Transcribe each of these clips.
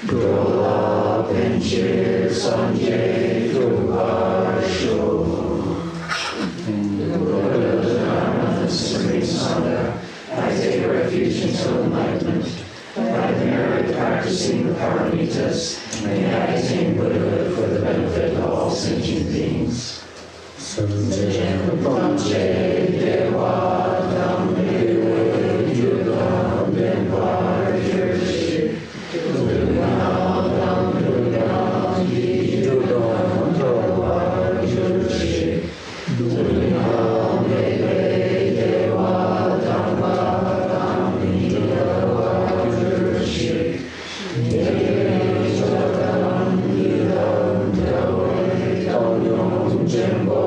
Grow up and cheer Sanjay Gurvasho. Buddha, Supreme Sangha, I take refuge until enlightenment. By the merit of practicing the paramitas, may I attain Buddhahood for the benefit of all sentient beings. Sanjay Dewa Dhamme Yudham Benvar Yurshi Dudam Dudam Yudham Dhamma Yurshi Dudam Dewa Dhamma Dhamma Yurshi Yudham Yudham Dhamma Jembo.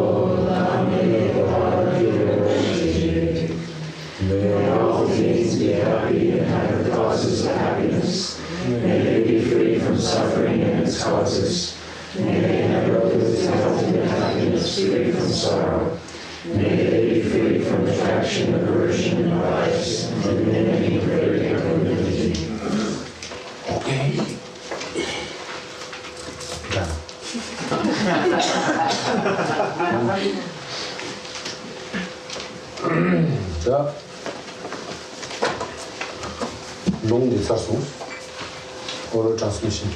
May all things be happy and have the causes of happiness. May they be free from suffering and its causes. May they never lose health and happiness, free from sorrow. May they be free from attraction, aversion, and vice, and any great equanimity. Okay. 자, 농디 사수, 오늘 transmission.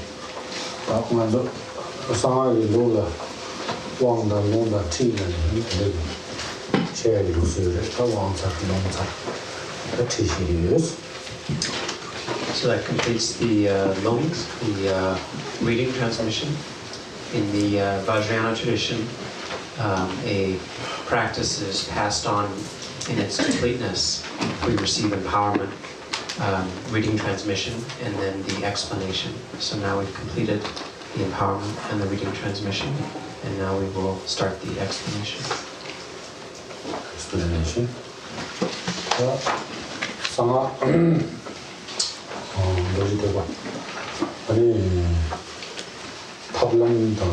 다 먼저 상하이 농다, 왕다 농다 티는 이게 제일 루스를 다 왕사 농사 다 티시리스. So that completes the Longs, the reading transmission. In the Vajrayana tradition, a practice is passed on in its completeness. We receive empowerment, reading transmission, and then the explanation. So now we've completed the empowerment and the reading transmission, and now we will start the explanation. Explanation. 상하 뭐지 되고 아니 탑란다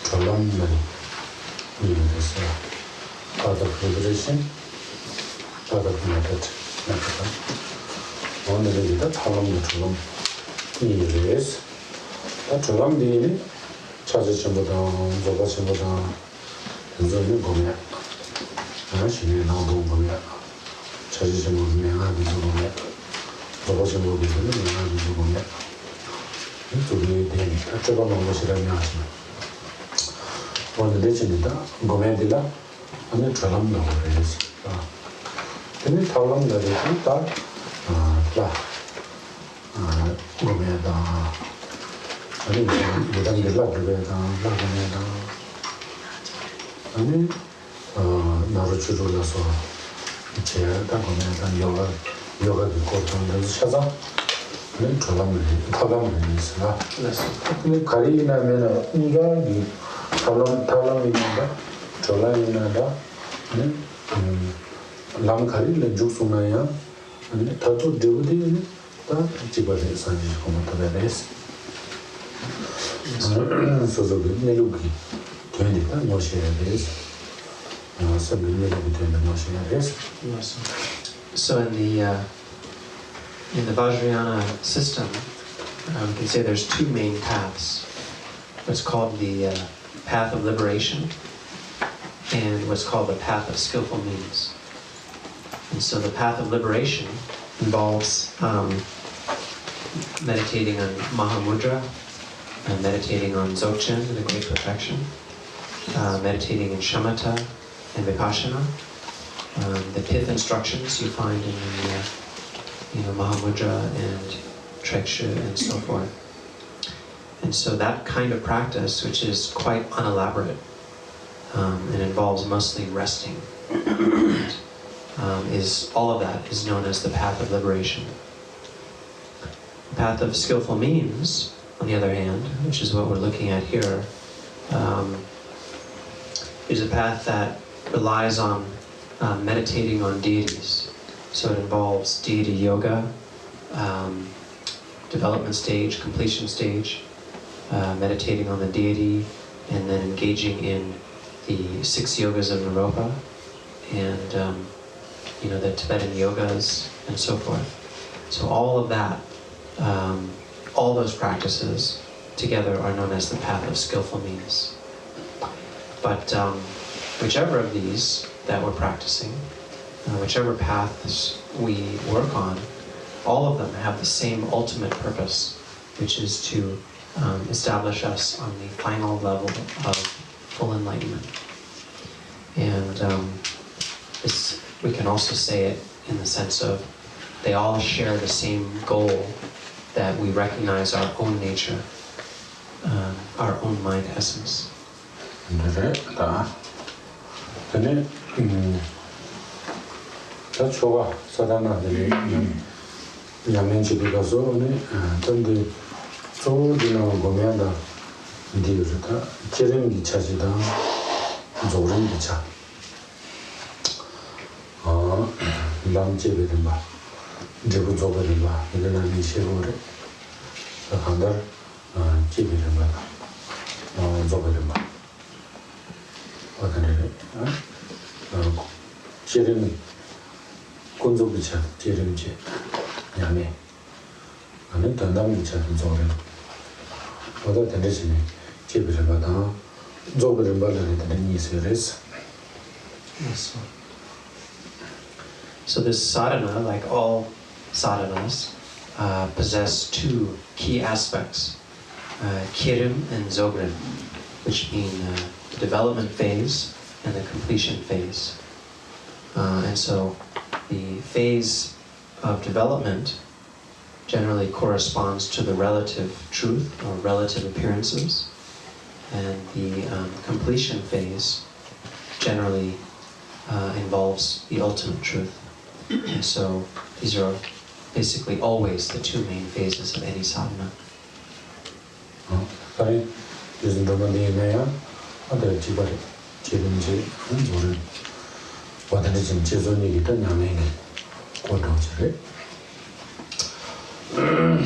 졸란다니 이랬어요. Part of liberation, part of method. 오늘은 이제 탑란도 이래서 다 졸란디니 찾으신보다 저거신보다 연습을 보면 신이 나오고 보면 찾으신 보면 하는 보면 저거신 보면 하는 보면 둘이 되니까 조금만 것이라면 하시면 오늘 진짜 고메딜라 아니 졸람도 그래서 근데 탑란도 있다 고메다 아니 무당들라 그래다 나고메다 아니 나루추로라서 제가 고메다 요가 고통을 찾아 네 졸람을 있으나 근데 가리나면 인간이 탈람이니까 졸라이나다 네 랑카리를 죽수나야 근데 다도 되거든요 다 집안에 산지 고마다레스 소소기 내려오기 되니까 멋이야 돼서 내려오기 되는 멋이야 돼서 So in the Vajrayana system, we can say there's two main paths. What's called the path of liberation and what's called the path of skillful means. And so the path of liberation involves meditating on Mahamudra, meditating on Dzogchen, the Great Perfection, meditating in Shamatha and Vipassana. The pith instructions you find in the Mahamudra and Treksha and so forth. And so that kind of practice, which is quite unelaborate and involves mostly resting, all of that is known as the path of liberation. The path of skillful means, on the other hand, which is what we're looking at here, is a path that relies on meditating on deities. So it involves deity yoga, development stage, completion stage, meditating on the deity, and then engaging in the 6 yogas of Naropa, and the Tibetan yogas, and so forth. So all of that, all those practices together are known as the path of skillful means. But whichever of these that we're practicing, whichever paths we work on, all of them have the same ultimate purpose, which is to establish us on the final level of full enlightenment. And we can also say it in the sense of they all share the same goal, that we recognize our own nature, our own mind essence. So this sadhana, like all sadhanas, possess 2 key aspects, kirim and zogrim, which mean the development phase and the completion phase. And so the phase of development generally corresponds to the relative truth or relative appearances, and the completion phase generally involves the ultimate truth. And so these are basically always the 2 main phases of any sadhana.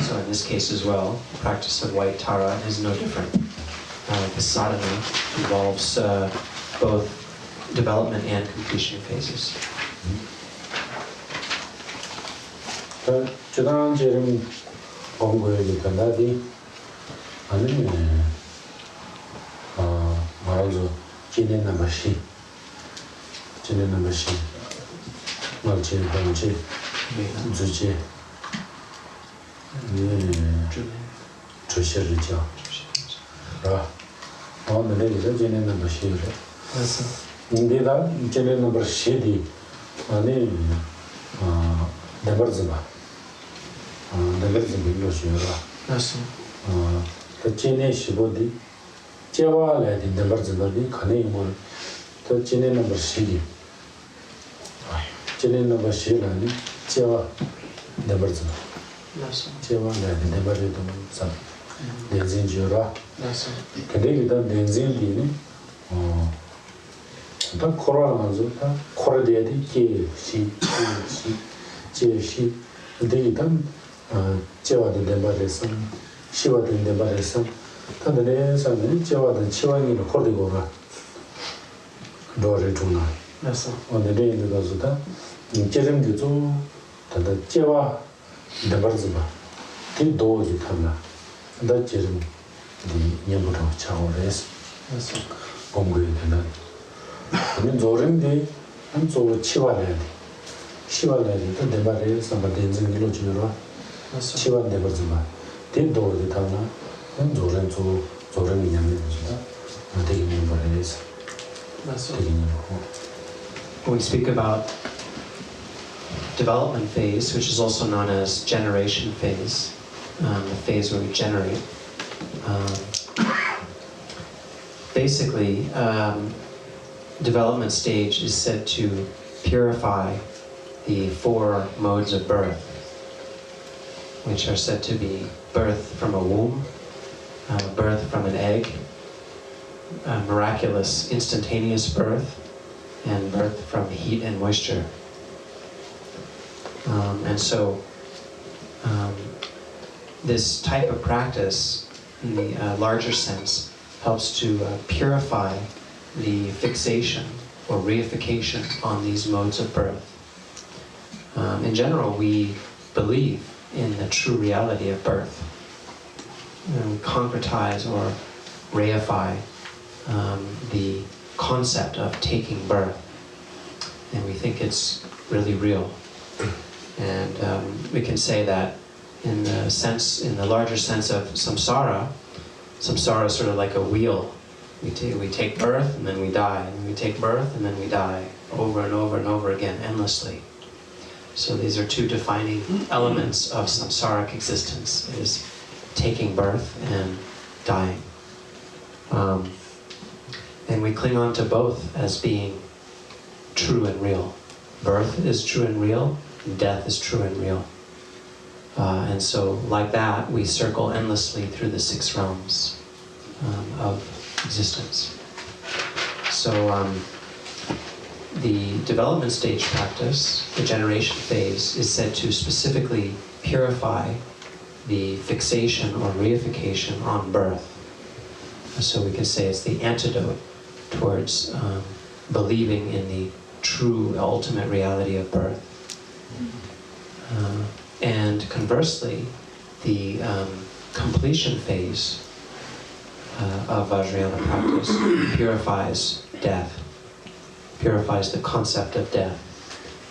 So in this case as well, the practice of WhiteTara is no different. The sadhana involves both development and completion phases. When we speak about development phase, which is also known as generation phase, the phase where we generate, basically, development stage is said to purify the 4 modes of birth, which are said to be birth from a womb, birth from an egg, miraculous instantaneous birth, and birth from heat and moisture. And so this type of practice, in the larger sense, helps to purify the fixation or reification on these modes of birth. In general, we believe in the true reality of birth. And we concretize or reify the concept of taking birth. And we think it's really real. And we can say that in the larger sense of samsara, samsara is sort of like a wheel. We take birth and then we die, and we take birth and then we die, over and over and over again, endlessly. So these are two defining elements of samsaric existence, is taking birth and dying. And we cling on to both as being true and real. Birth is true and real, death is true and real. And so, like that, we circle endlessly through the 6 realms of existence. So, the development stage practice, the generation phase, is said to specifically purify the fixation or reification on birth. So we can say it's the antidote towards believing in the true ultimate reality of birth. And conversely, the completion phase of Vajrayana practice purifies death, purifies the concept of death.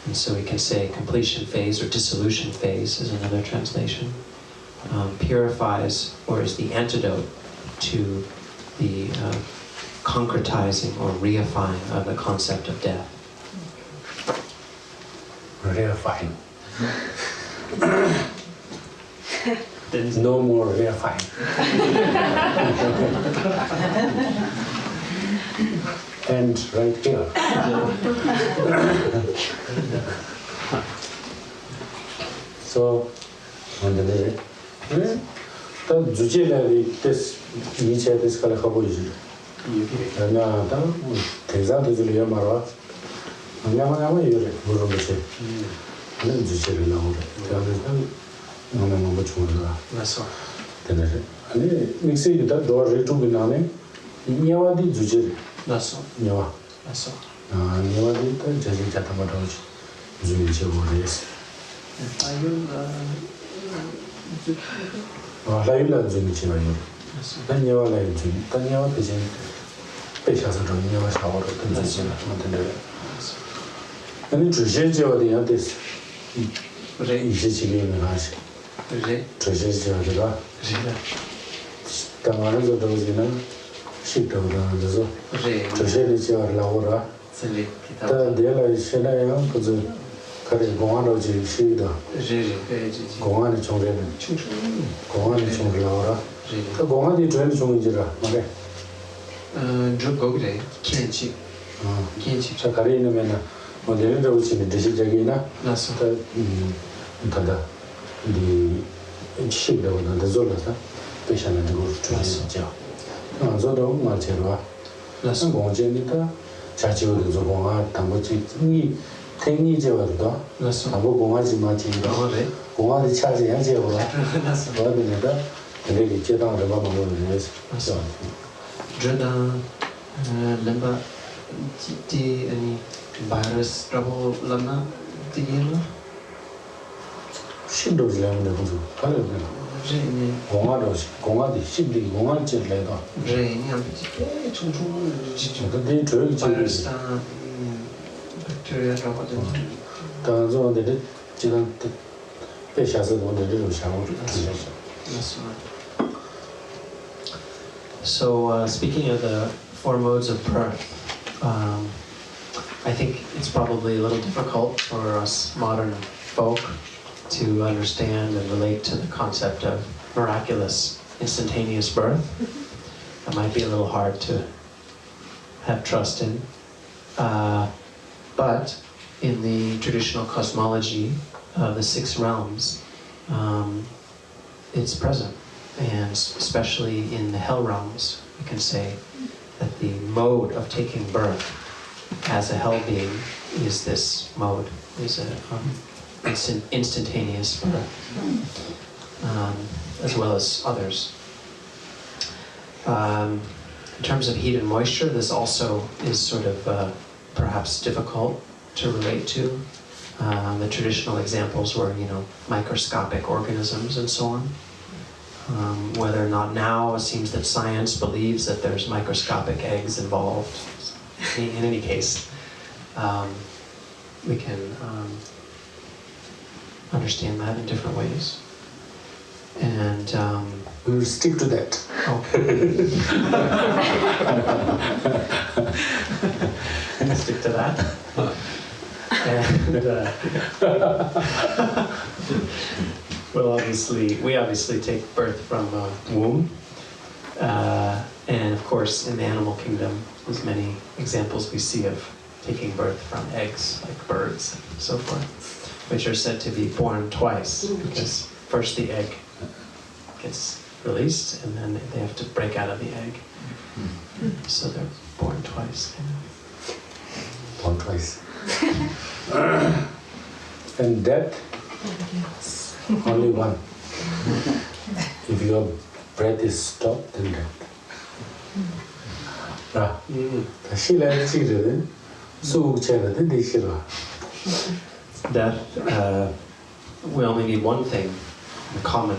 And so we can say completion phase or dissolution phase is another translation. Purifies, or is the antidote to the concretizing or reifying of the concept of death. Reifying. No more reifying. And right here. So, on the day, the Jujila this each at this color Habuji. And now, takes out the Julia and Yama Yuri, Burubishi. And then Jujila now. No much more. That's all. And we say that door to be name. Yawa di Jujil. That's all. Yawa. That's all. Yawa di Jaji Chatamatoch. Juichi Boris. Laila Junichi. Then Yawa like Jun. Then Yawa Pigeon. Patients are doing Yawa shower. And then Jujiji or the others. Easy in the house. Treasures Java. Tamaras of those in a ship of the zoo. Treasures are Laura. The Dela is Shella, but the Kari Goan of Shida. Goan is on Goan is on Laura. The Goan is on Jira. Jugogre, Kenchi. Sakarina Mena, when the little was in the Jagina. Tada. The ship that was the Zola, patient and go to Joe. Zodo, Marcella, Lasson Gongenita, Chachi with the Zogonga, Tambochi, Tengi Java, Lasson Martin, Gonga, the Chachi and Java, and they get down the bottom of the nest. Jordan, Lemba, any virus trouble, Lama, the yellow. Ship those lemon, Gonga, ship the Gonga later. Rain, They drove bacteria, Tanzo, they did Patients on the little shower. So, speaking of the 4 modes of birth, I think it's probably a little difficult for us modern folk to understand and relate to the concept of miraculous, instantaneous birth. That might be a little hard to have trust in. But in the traditional cosmology of the 6 realms, it's present. And especially in the hell realms, we can say that the mode of taking birth as a hell being is this mode, is an instantaneous birth. as well as others. In terms of heat and moisture, this also is sort of perhaps difficult to relate to. The traditional examples were, microscopic organisms and so on. Whether or not now it seems that science believes that there's microscopic eggs involved. In any case, we can understand that in different ways. And we will stick to that. Okay. Stick to that. And we obviously take birth from a womb, and of course in the animal kingdom there's many examples we see of taking birth from eggs, like birds and so forth, which are said to be born twice, because first the egg gets released and then they have to break out of the egg, so they're born twice. Born twice. And death, only one. If your breath is stopped, then death. Death, we only need one thing in common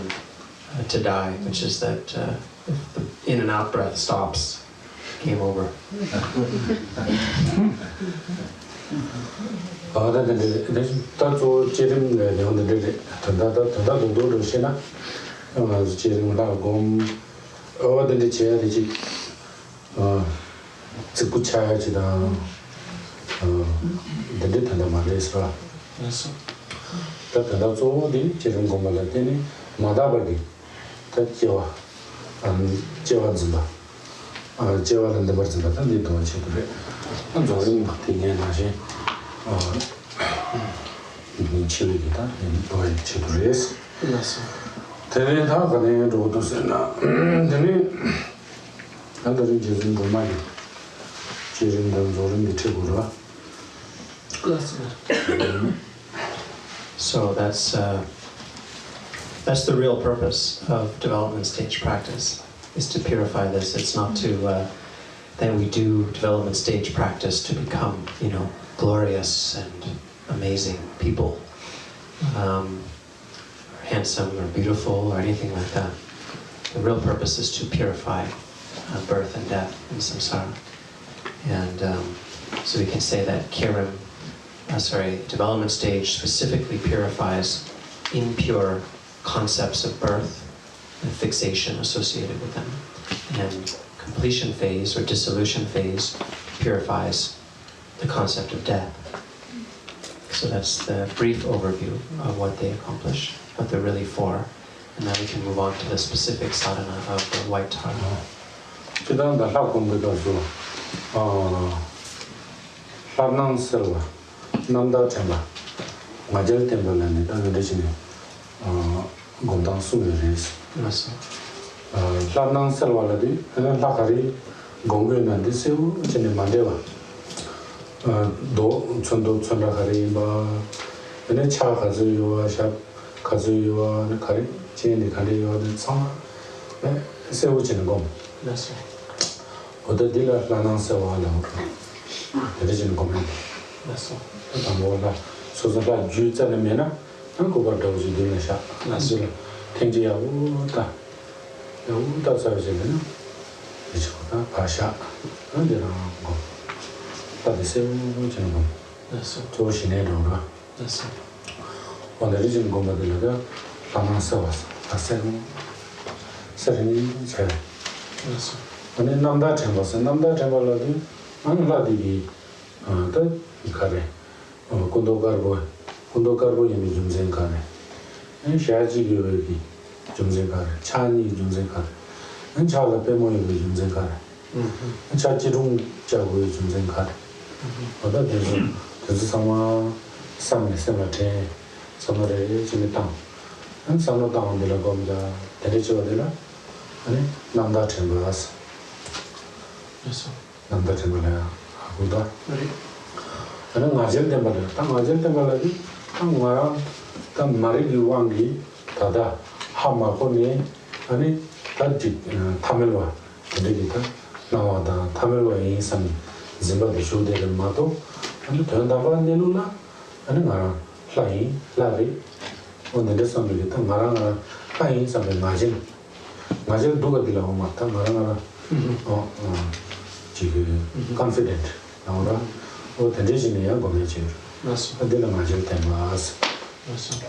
to die, which is that if the in and out breath stops, game over. So that's the real purpose of development stage practice, is to purify this. It's not to that we do development stage practice to become, glorious and amazing people, or handsome or beautiful or anything like that. The real purpose is to purify birth and death in samsara. And so we can say that development stage specifically purifies impure concepts of birth and fixation associated with them. And completion phase or dissolution phase purifies the concept of death. So that's the brief overview of what they accomplish, what they're really for. And now we can move on to the specific sadhana of the WhiteTara. 하마고니 아니 다지 타멜와 근데기다 나와다 타멜와 인삼 짐바도 쇼데를 마도 아니 더다바 내루나 아니 나라 라이 라리 오늘의 선물이다 마랑아 라이 삼에 맞은 누가 들라고 맞다 마랑아 지금 confident 나오라 대대진이야 거기지 맞습니다. 어디나 맞을 때마스 맞습니다.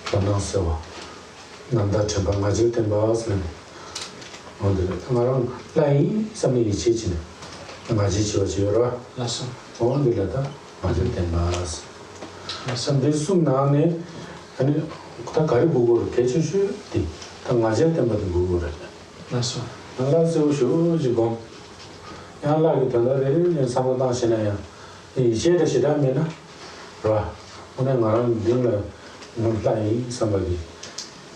반나서와 남다 전방 맞을 때마스는 오늘 마랑 라이 삼이 지지네 맞이 지어지어라 맞습니다. 오늘이다 맞을 때마스 맞습니다. 선대숨 나네 아니 다 가리 보고 개치슈디 다 맞을 때마다 보고래 맞습니다. 나라서 쇼지고 야라기 전달에 상담하시나요 이제의 시간이나 봐 오늘 말은 dinner 문라이 somebody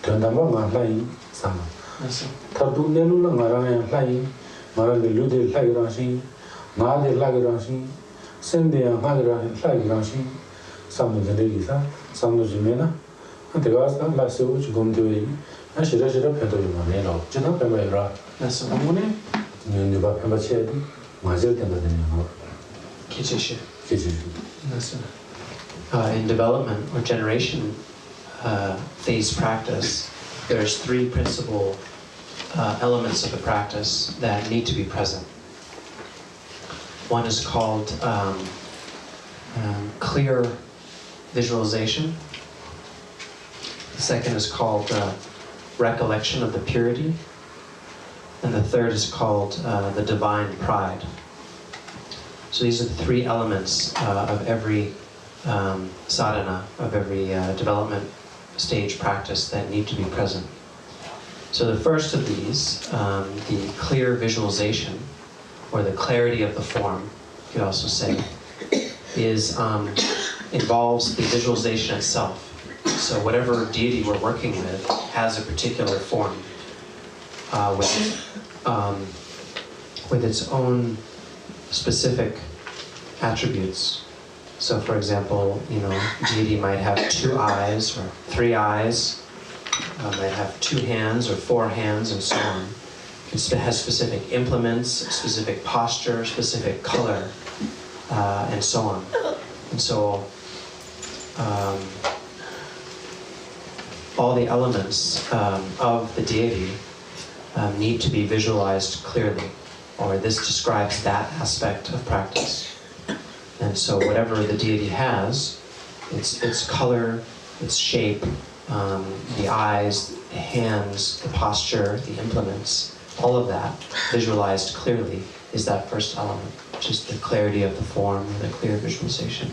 전담만 말라이 상 맞습니다. 타도 내루는 말하는 라이 말하는 люди 라이라시 나데 라이라시 센데야 라이라시 삼문제리사 삼문지메나 한테가서 라세우 지금도이 아시라시라 페도이만 내가 지나 빼매라 맞습니다. 아무네 누가 빼마치야디 맞을 때가 되는 기체시. 계지 맞습니다. In development or generation phase practice, there's three principal elements of the practice that need to be present. One is called clear visualization. The second is called recollection of the purity. And the third is called the divine pride. So these are the three elements of every sadhana, of every development stage practice that need to be present. So the first of these, the clear visualization, or the clarity of the form, you could also say, is involves the visualization itself. So whatever deity we're working with has a particular form with its own specific attributes. So for example, deity might have 2 eyes or 3 eyes, might have 2 hands or 4 hands, and so on. It has specific implements, specific posture, specific color, and so on. And so all the elements of the deity need to be visualized clearly, or this describes that aspect of practice. And so whatever the deity has, its color, its shape, the eyes, the hands, the posture, the implements, all of that visualized clearly is that first element, which is the clarity of the form, the clear visualization.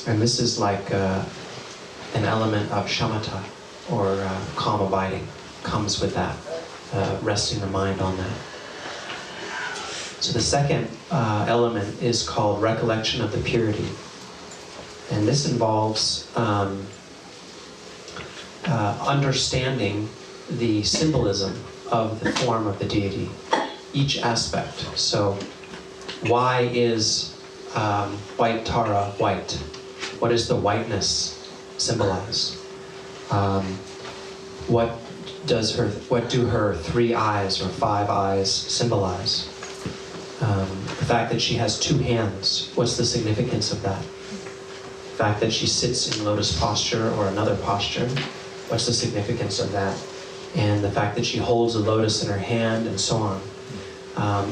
And this is like an element of shamatha, or calm abiding, comes with that, resting the mind on that. So the second element is called recollection of the purity. And this involves understanding the symbolism of the form of the deity, each aspect. So why is WhiteTara white? What does the whiteness symbolize? What do her 3 eyes or 5 eyes symbolize? The fact that she has 2 hands, what's the significance of that? The fact that she sits in lotus posture or another posture, what's the significance of that? And the fact that she holds a lotus in her hand, and so on.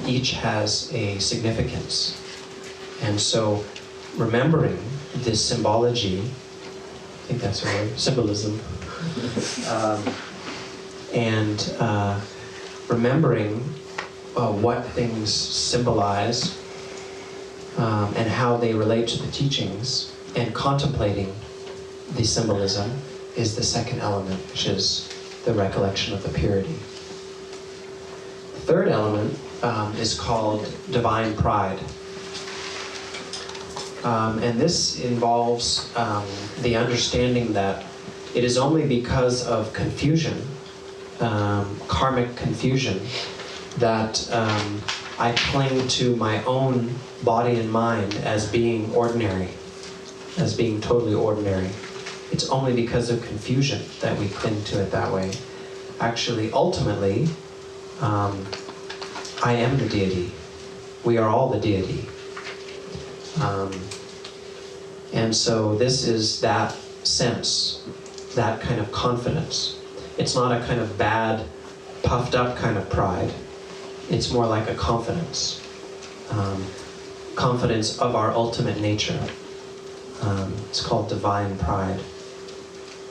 Each has a significance. And so remembering this symbology, I think that's the word, symbolism, and remembering what things symbolize and how they relate to the teachings, and contemplating the symbolism is the second element, which is the recollection of the purity. The third element is called divine pride. And this involves the understanding that it is only because of confusion, karmic confusion, that I cling to my own body and mind as being ordinary, as being totally ordinary. it's only because of confusion that we cling to it that way. Actually, ultimately, I am the deity. We are all the deity. And so this is that sense, that kind of confidence. It's not a kind of bad, puffed up kind of pride. It's more like a confidence. Confidence of our ultimate nature. It's called divine pride.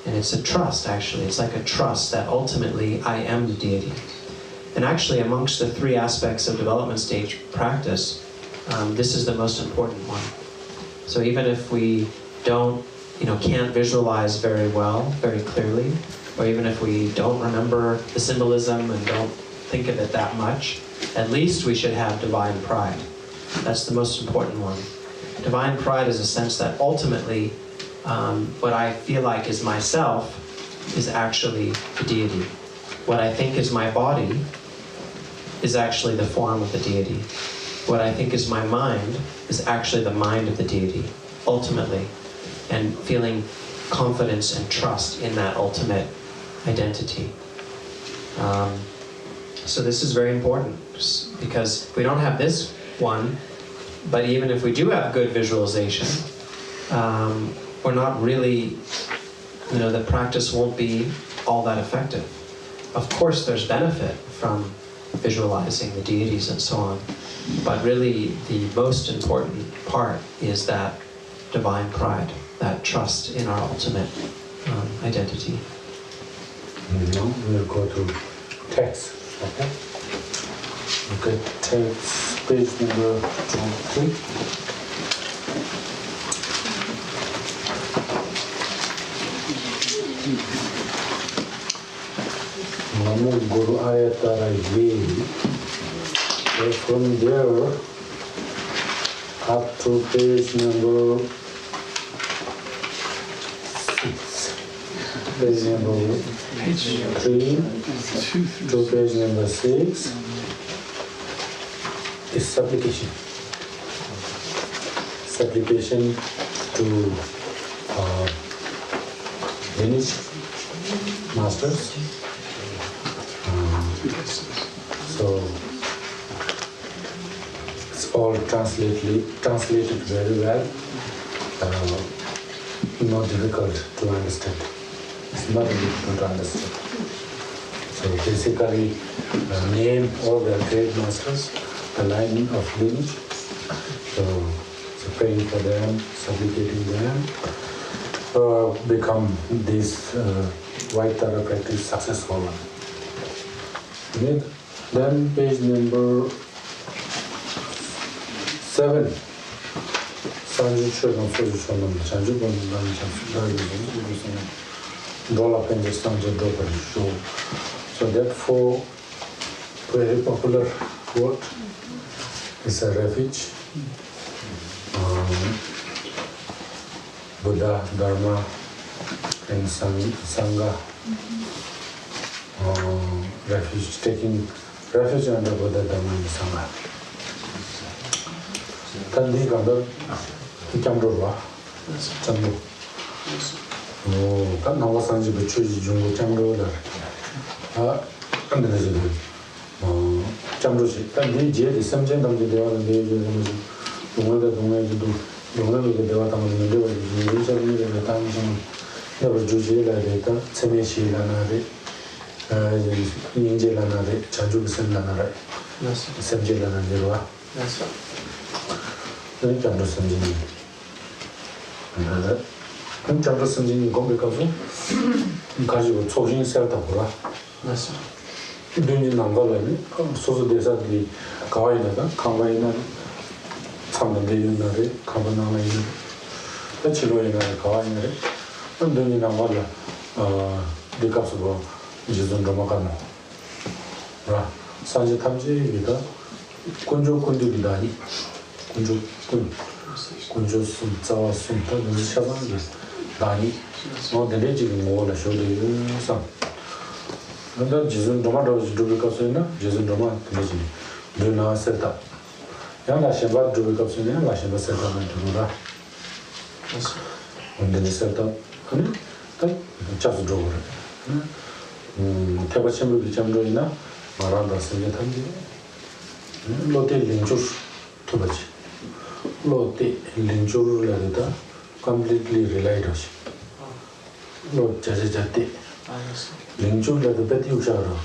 And it's a trust, actually. It's like a trust that ultimately I am the deity. And actually, amongst the three aspects of development stage practice, this is the most important one. So even if we don't, can't visualize very well, very clearly, or even if we don't remember the symbolism and don't think of it that much, at least we should have divine pride. That's the most important one. Divine pride is a sense that ultimately what I feel like is myself is actually the deity. What I think is my body is actually the form of the deity. What I think is my mind is actually the mind of the deity, ultimately. And feeling confidence and trust in that ultimate identity. So this is very important, because we don't have this one, but even if we do have good visualization, we're not really, the practice won't be all that effective. Of course there's benefit from visualizing the deities and so on, but really the most important part is that divine pride, that trust in our ultimate identity. Now we'll go to text. Okay. Look at text, page number 23. Namo Guru WhiteTara Ve. From there up to page number 6. Page number 3 to page number 6 is supplication. Supplication to Danish masters. So it's all translated very well. Not difficult to understand. It's not difficult to understand. So basically, name all the great masters, the line of lineage. So praying for them, supplicating them, become this WhiteTara practice successful one. Then page number 7. So that for very popular word is a refuge. Buddha, Dharma, and Sangha. Refuge, taking refuge under Buddha, Dharma, and Sangha. Kandi kanda Chamdurwa, Chamdu. Oh, kan nawa sanji bechuji jungu Chamdurwa. Kandi na jidu. Chamduji. Kandi je di samjen tamji dewa na dewa jidu. Dunga jidu. Dunga dewa tamji dewa jidu. Jari dewa tamji jidu. Dewa juji la deta. Tseme shi la na de. Yingje la na de. Chanju bisen la na re. Samje la na dewa. Then Chandra Sanjini. And Chandra Sanjini go because you were talking self of Yes. Doing in Angola, so there's a Kawaina, Kawaina, Samanday, Kabanana, the Chiloina, Kawaina, and doing in Angola, the Kasubo, Jizun Ramakano. Sanjay Tamji, Vida, Kunjo Kundu Vidani. Kunjo Sum, Zawa Sum, Shaban, Dani, not the legend more the show the sun. And then Jizun Domato's Dubicasina, Jizun Domat, do not set up. Yana Shabat Dubicasina, Lashaba set up and to do that. When they set up, 자주 들어오래. 대바 첨부 비참로이나 말한다 생각한데. 로테 링주 투바지. 로테 링주를 해다 completely relied on. 로 자자자때. 링주를 해도 배티 우샤라.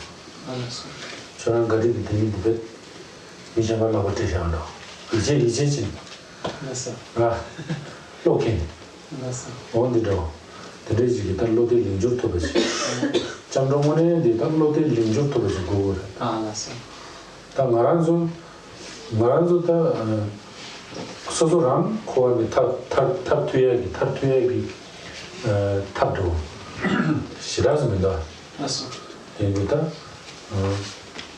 저랑 가리 비트니 배 미샤발라 버티샤나. 이제 진. 아. 로케. 온디도. 대리지기 달 로테 링주 투바지. 장롱원에 디 로테 링주 투바지 고고. 다 마란조 다 소소랑 코안에 탑 뒤에 탑도 시라즈입니다. 그러니까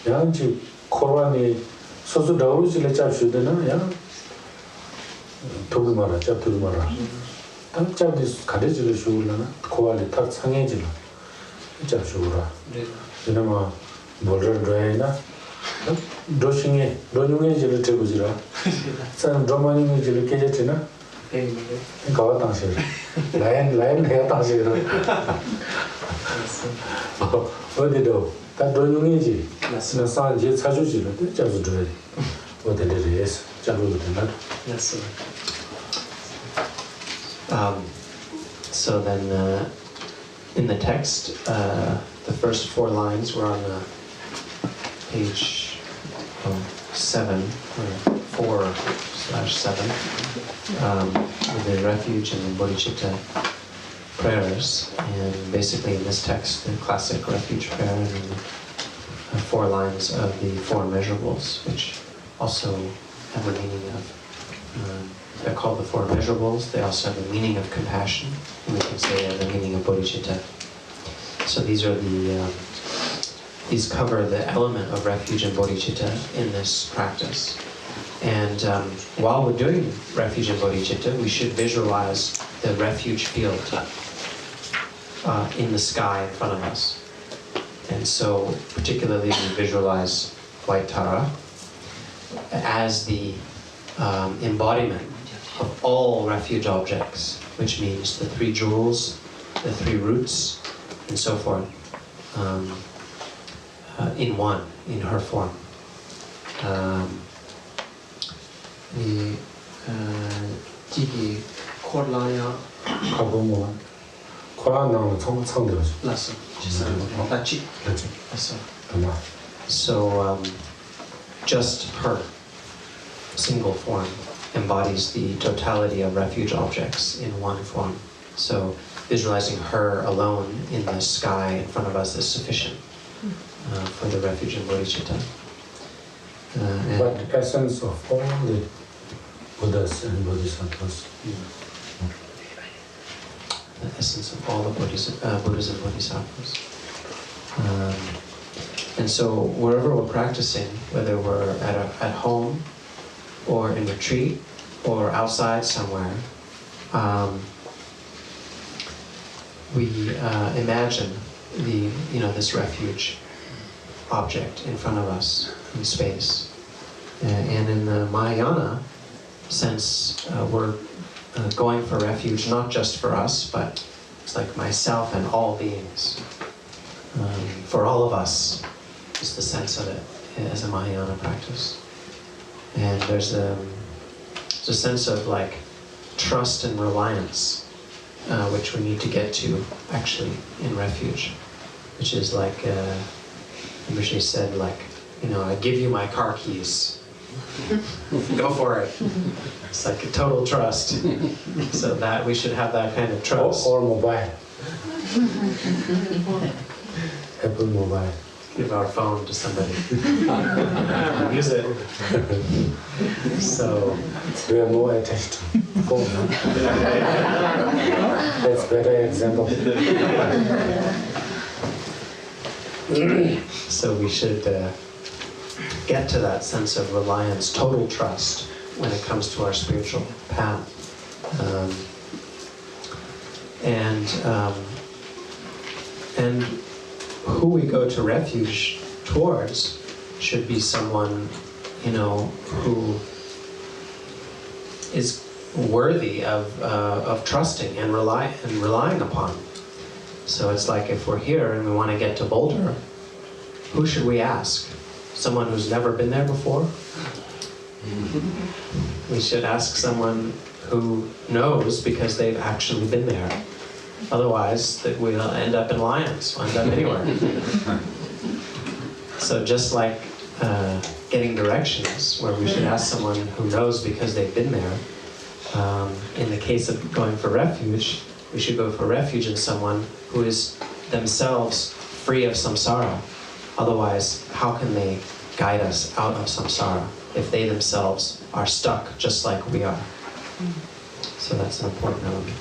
양지 코안에 소소 다우지를 잡수되나 야 도구 말아 잡도구 말아 탑잡디 가르지를 주울라나 코안에 탑 상해지라 잡수라 그나마 뭐를 줘야나 도싱에 도중에 지를 들고지라 산 로마닝에 지를 깨졌지나 가와 당시 라인 해야 당시 어디도 다 도중에지 나 산지 찾으지를 자주 줘야 어디를 자주 된다. So then in the text the first 4 lines were on page 7 or 4/7 with the refuge and the bodhicitta prayers, and basically in this text the classic refuge prayer and the 4 lines of the 4 measurables, which also have a meaning of they're called the 4 measurables. They also have a meaning of compassion, and we can say they have the meaning of bodhicitta. So these are these cover the element of refuge and bodhicitta in this practice. And while we're doing refuge and bodhicitta, we should visualize the refuge field in the sky in front of us. And so particularly we visualize WhiteTara as the embodiment of all refuge objects, which means the 3 jewels, the 3 roots, and so forth. In one, in her form. Jiki Korlaya 가보면 코란나는 청대로지. Lasso. Lasso. So just her, single form, embodies the totality of refuge objects in one form. So visualizing her alone in the sky in front of us is sufficient for the refuge and bodhicitta. But the essence of all the Buddhas and Bodhisattvas. The essence of all the Buddhas and Bodhisattvas. And so wherever we're practicing, whether we're at home or in retreat or outside somewhere, we imagine this refuge object in front of us in space. And in the Mahayana sense, we're going for refuge not just for us, but it's like myself and all beings. For all of us is the sense of it as a Mahayana practice. And there's a sense of like trust and reliance, which we need to get to actually in refuge, which is like Rinpoche said, like, I give you my car keys. Go for it. It's like a total trust. So that we should have that kind of trust. Or mobile. Apple mobile. Give our phone to somebody. Use it. So we are more attached to phone. That's better example. So we should get to that sense of reliance, total trust when it comes to our spiritual path. And who we go to refuge towards should be someone, who is worthy of trusting and relying upon. So it's like if we're here and we want to get to Boulder, who should we ask? Someone who's never been there before? We should ask someone who knows because they've actually been there. Otherwise, that we'll end up in Lyons, we'll end up anywhere. So just like getting directions, where we should ask someone who knows because they've been there, in the case of going for refuge, we should go for refuge in someone who is themselves free of samsara. Otherwise, how can they guide us out of samsara if they themselves are stuck just like we are? So that's an important element.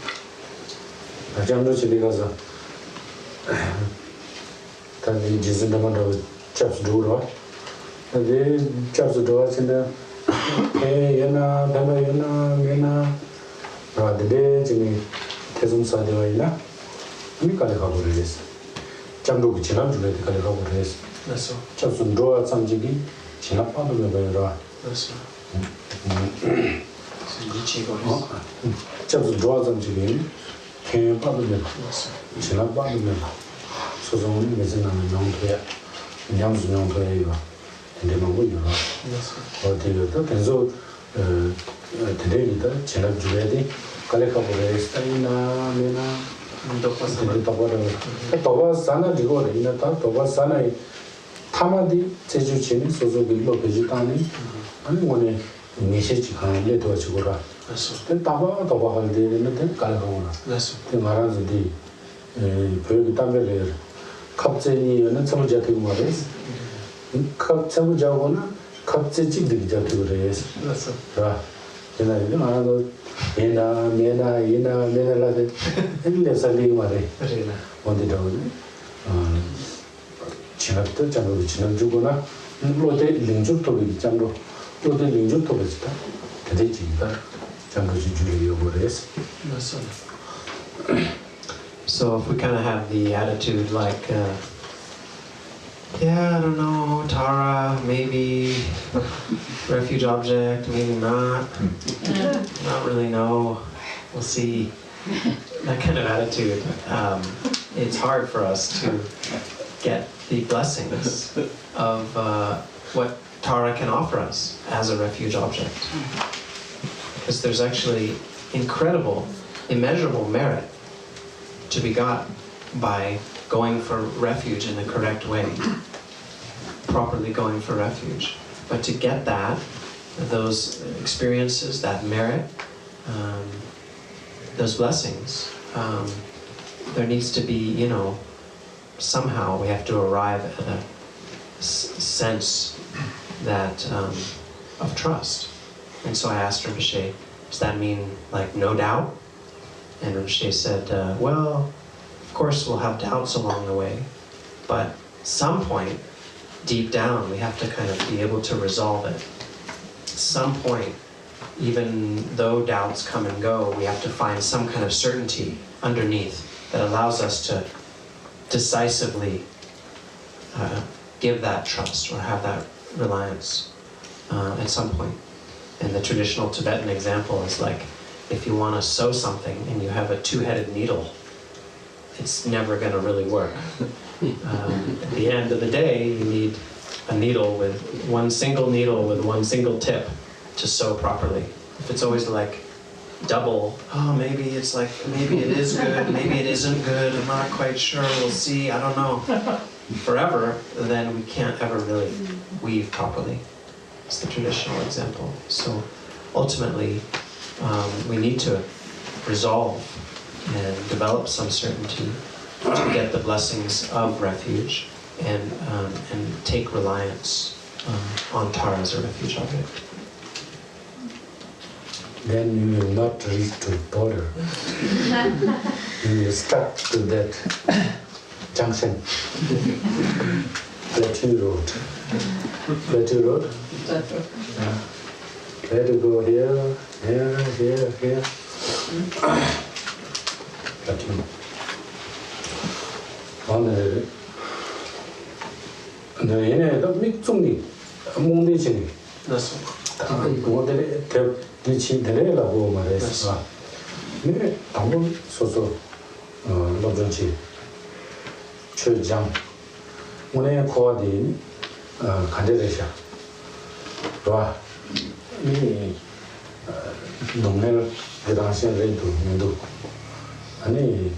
So if we kind of have the attitude like, yeah, I don't know, Tara, maybe refuge object, maybe not really know, we'll see, that kind of attitude, it's hard for us to get the blessings of what Tara can offer us as a refuge object. Because there's actually incredible, immeasurable merit to be got by going for refuge in the correct way, properly going for refuge. But to get that, those experiences, that merit, those blessings, there needs to be, you know, somehow we have to arrive at a sense that of trust. And so I asked Rinpoche, does that mean like no doubt? And Rinpoche said, well, of course we'll have doubts along the way, but at some point, deep down, we have to kind of be able to resolve it. At some point, even though doubts come and go, we have to find some kind of certainty underneath that allows us to decisively give that trust or have that reliance at some point. And the traditional Tibetan example is like, if you want to sew something and you have a two-headed needle, it's never going to really work. At the end of the day, you need a needle with one single tip to sew properly. If it's always like double, oh, maybe it's like, maybe it is good, maybe it isn't good, I'm not quite sure, we'll see, I don't know. Forever, then we can't ever really weave properly. It's the traditional example. So ultimately, we need to resolve and develop some certainty to get the blessings of refuge and take reliance on Tara as a refuge object. Then you will not reach to Boulder. You will stuck to that junction. Plateau Road. Plateau Road? Where to go here, here. Plateau. 얘네 또 밑중리 몽대지니. That's 모델에 대치 대래라고 말했어. 네, 방금 소소 로전치 최장 오늘 코어디 간데레샤 와 이 농내를 대단하신 레이도 민도 아니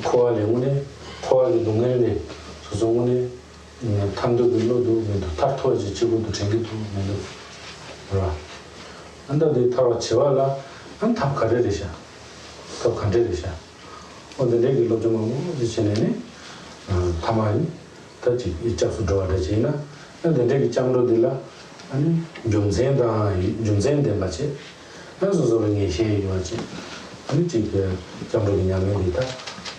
코어레 오늘 코어리 농내를 소송오늘 탐도 빌로도 민도 타토지 지구도 챙기도 민도 와 안다데 타와 치와라 안 탑가레레샤 또 간데레샤 오늘 내길로 좀 하고 지내네 가만히 다지 이짝수 좋아하지나 근데 내기 장로들라 아니 존재인데 맞지 그래서 저는 이게 맞지 아니 지금 장로들 양면이다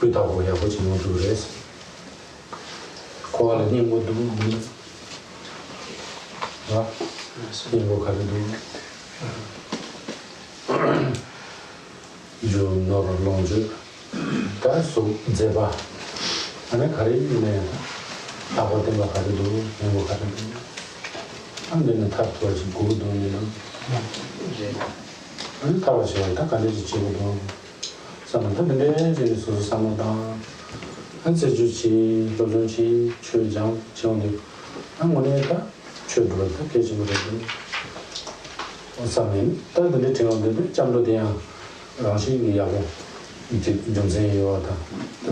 그다고 하고 지금 그래서 고알이 뭐도 아 이거 가지고 저 너를 론즈 다소 제바 아니 가리네 아버님 가지고 이거 가지고 안 되는 타투가 지금 고도는 아니 타와서 다 가지고 지금 상담인데 이제 소소 상담 한세 주치 도전치 최장 지원도 아무래도 최도로 계시고 어사면 다들 제가들 잠도 대한 라시기하고 이제 점쟁이 와다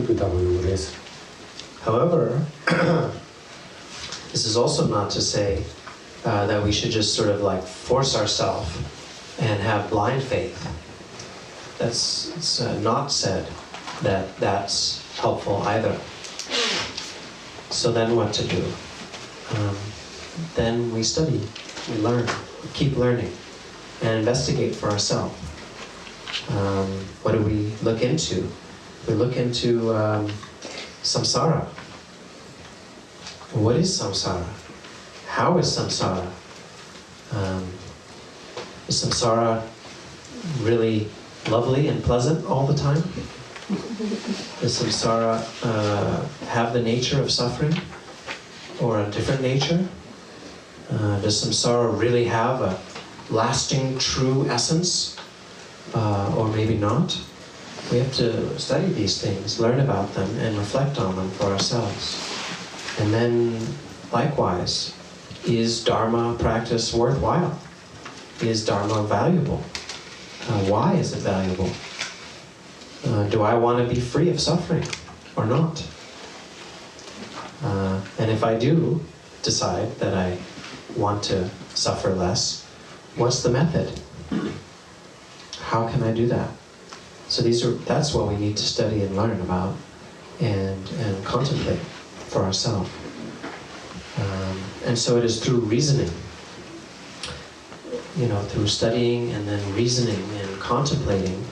뜻하고 그래서 However, this is also not to say that we should just sort of like force ourselves and have blind faith. It's not said that that's helpful either. So then what to do? Then we study, we learn, we keep learning, and investigate for ourselves. What do we look into? We look into samsara. What is samsara? How is samsara? Is samsara really lovely and pleasant all the time? Does samsara have the nature of suffering or a different nature? Does samsara really have a lasting, true essence or maybe not? We have to study these things, learn about them, and reflect on them for ourselves. And then, likewise, is Dharma practice worthwhile? Is Dharma valuable? Why is it valuable? Do I want to be free of suffering or not? And if I do decide that I want to suffer less, what's the method? How can I do that? So that's what we need to study and learn about and contemplate for ourselves. And so it is through reasoning, through studying and then reasoning and contemplating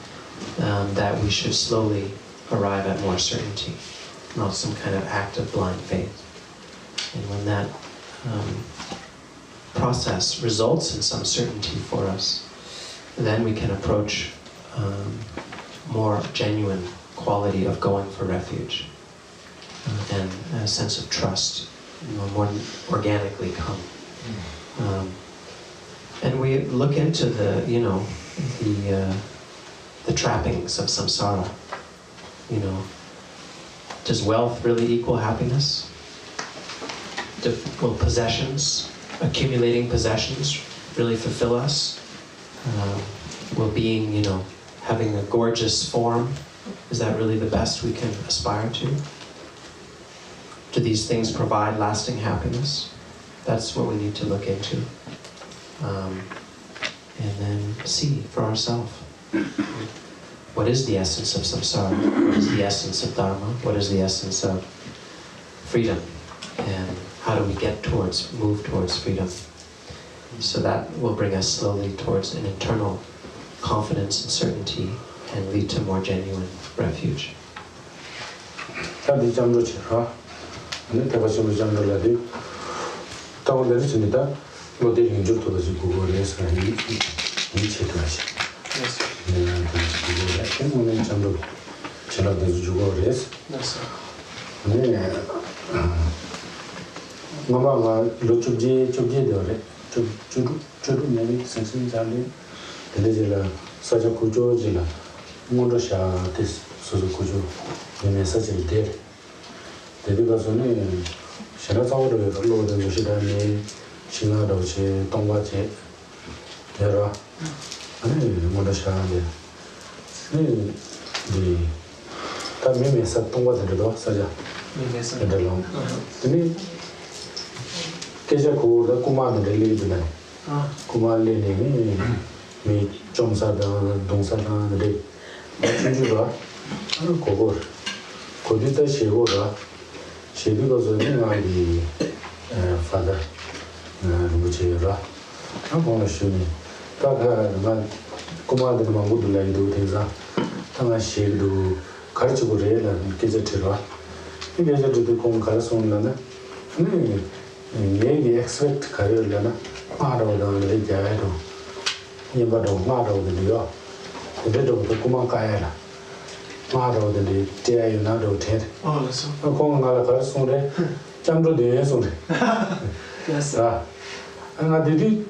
that we should slowly arrive at more certainty, not some kind of act of blind faith. And when that process results in some certainty for us, then we can approach more genuine quality of going for refuge and a sense of trust more organically come. And we look into the trappings of samsara. Does wealth really equal happiness? Will possessions, accumulating possessions, really fulfill us? Will being, having a gorgeous form, is that really the best we can aspire to? Do these things provide lasting happiness? That's what we need to look into. And then see for ourselves. What is the essence of samsara? What is the essence of dharma? What is the essence of freedom? And how do we move towards freedom? So that will bring us slowly towards an internal confidence and certainty and lead to more genuine refuge. because only Shana's out of the Lord and Shidani, Shinadoche, Tongache, Yara, and Modashani. The Tamimi said Tonga the door, Saja, and the long. To me, Kejaku, the command, the lead, Kumar Lini, me, Jomsada, Dungsey, the day. Chinjuga, Kogor, Kodita Shigora, she because of the father, Rinpoche. I'm going to shoot me. Taka, Kumar, the Mamudu like do things. Tana she do Karchugore and Kizatira. He gets to the Concarson Lana. Maybe expect career Lana, Mado down the Jado. Yabado, Mado the Dio. The dead of the Kumakayana. Mado the Tia Unado Ted. Oh, that's so. A Konga Sunday, Chamber de Yesunde. Yes. And I did it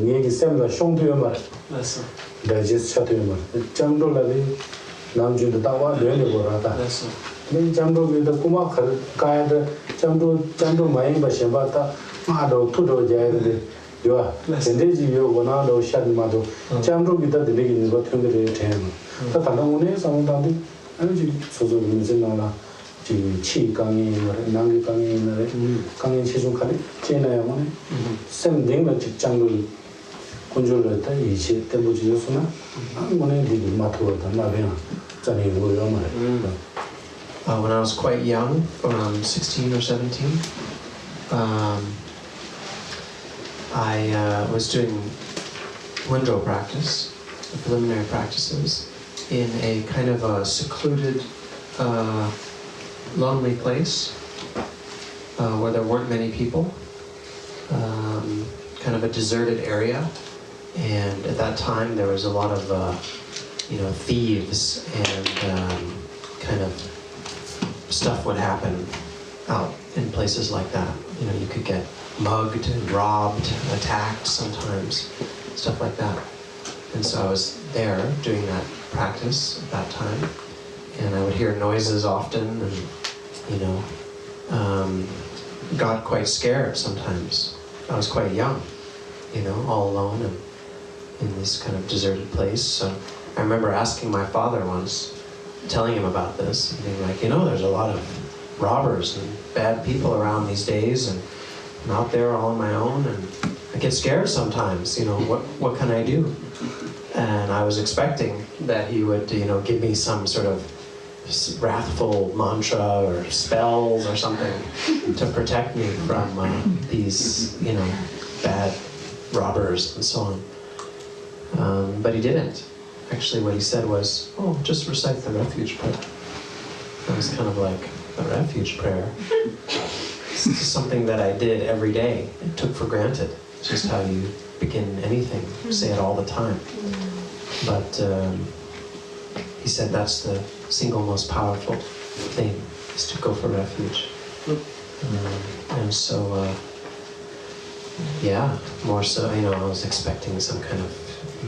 nearly similar Shong to your mother. That's so. Digest Chatumar. Chamber Lady, Namju the Tawa, the Elevorata. That's so. Then Chamber with the Kumakar, Kayada, Chamber Maimba Shambata, Mado, Tudo Jay. You are Sendeji, you one out of Shadmado. Chamber with the digging got 10. The Tanamune, some of them, and you so Mizana, Chi Kangi, Nangi Kangi, Kangi Chizukari, China money. Sending the Changle Kunjulata, Ichi, Tembuchusuna, and money did Matua, Navina, Tani William. When I was quite young, around 16 or 17, I was doing Wendro practice, the preliminary practices, in a kind of a secluded, lonely place where there weren't many people, kind of a deserted area. And at that time, there was a lot of, thieves and kind of stuff would happen out in places like that. You could get mugged and robbed, attacked sometimes, stuff like that. And so I was there doing that practice at that time, and I would hear noises often, and got quite scared sometimes. I was quite young, all alone and in this kind of deserted place. So I remember asking my father once, telling him about this, and being like, there's a lot of robbers and bad people around these days, and I'm out there all on my own, and I get scared sometimes, what can I do? And I was expecting that he would, give me some sort of wrathful mantra or spells or something to protect me from these, bad robbers and so on. But he didn't. Actually, what he said was, just recite the refuge prayer. It was kind of like, the refuge prayer? It's just something that I did every day and took for granted. It's just how you begin anything, say it all the time. But he said that's the single most powerful thing, is to go for refuge. And so, more so, I was expecting some kind of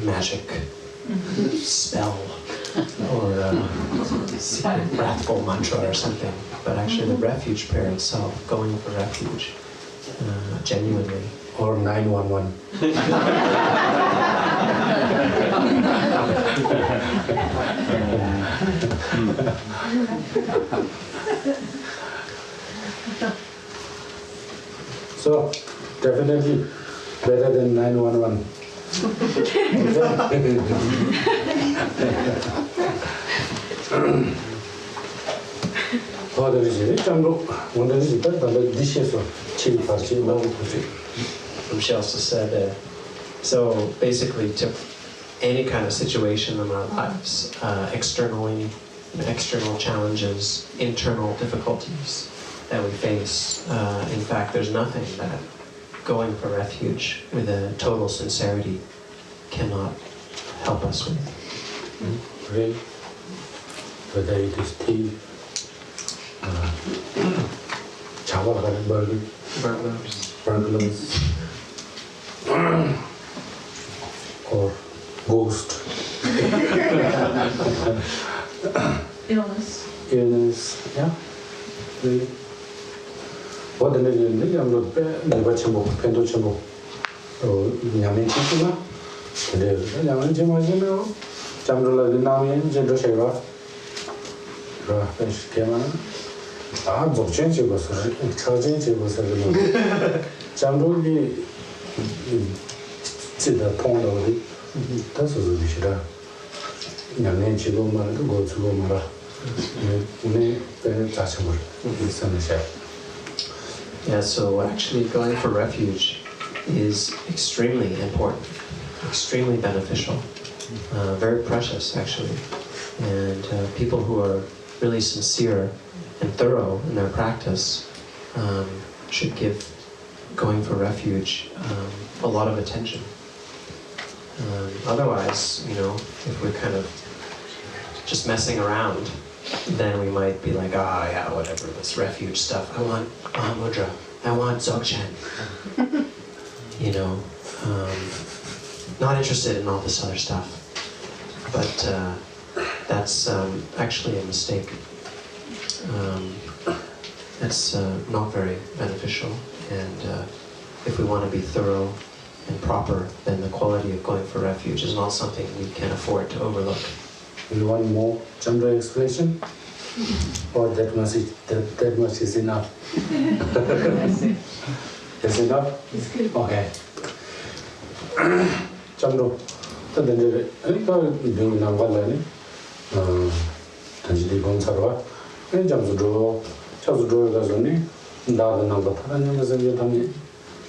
magic spell or wrathful mantra or something. But actually the refuge prayer itself, going for refuge, genuinely. Or 911. So, definitely better than 911. She also said, so basically to any kind of situation in our lives, externally, external challenges, internal difficulties that we face, in fact, there's nothing that going for refuge with a total sincerity cannot help us with. Rain, whether it is tea, burglars, or ghost, illness, yeah. what the name I'm not never chimbo, pendo chimbo. Oh, Yamin Chitima. The Yamin Chimazino. Chamdula Dinami, Jendo Sheva. Rafish Kema. Ah, Bokchenchi was charging was a little. Chamduli. See the point of it. That's what we should have. Young Chigo Mara to go to Mara. Yeah, so actually going for refuge is extremely important, extremely beneficial, very precious actually. And people who are really sincere and thorough in their practice should give going for refuge a lot of attention. Otherwise, you know, if we're kind of just messing around, then we might be like, yeah, whatever, this refuge stuff. I want Mudra. I want Dzogchen. You know, not interested in all this other stuff. But that's actually a mistake. That's not very beneficial. And if we want to be thorough and proper, then the quality of going for refuge is not something we can afford to overlook. You want more Chandra explanation? Or that much is enough? Is enough? It's good. Okay. Chandra, I think I'll be doing Navalani. Tanjidi Gonzarwa. And Jamsudo, Chasudo Gazoni, Dada Namba, Tanamazan,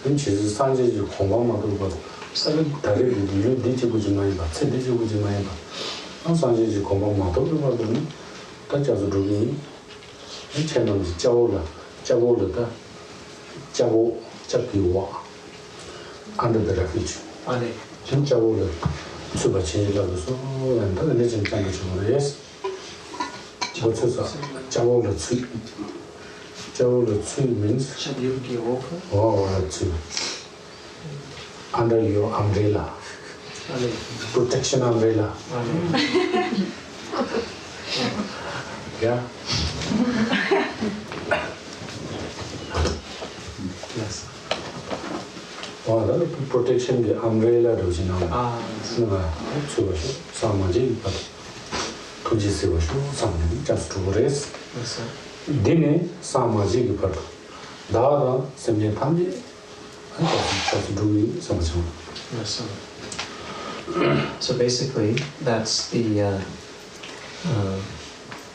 and she's Sanji Homa Madu. Seven Tari, you did you with my but said you with my Sanji Homa Madu. Touch as a drugi, and channels Jawola, Chapiwa, under the refuge. Jawola, Subachi, so and the legend can yes. What's Jawola 2 means under your umbrella, protection umbrella. Yeah. Yes. Oh, the protection the umbrella does you know. So Samaji, but Kujisi was something just to race. Dine Samaji, but Dada, Semia Tamji, and just doing something. Yes, so basically, that's the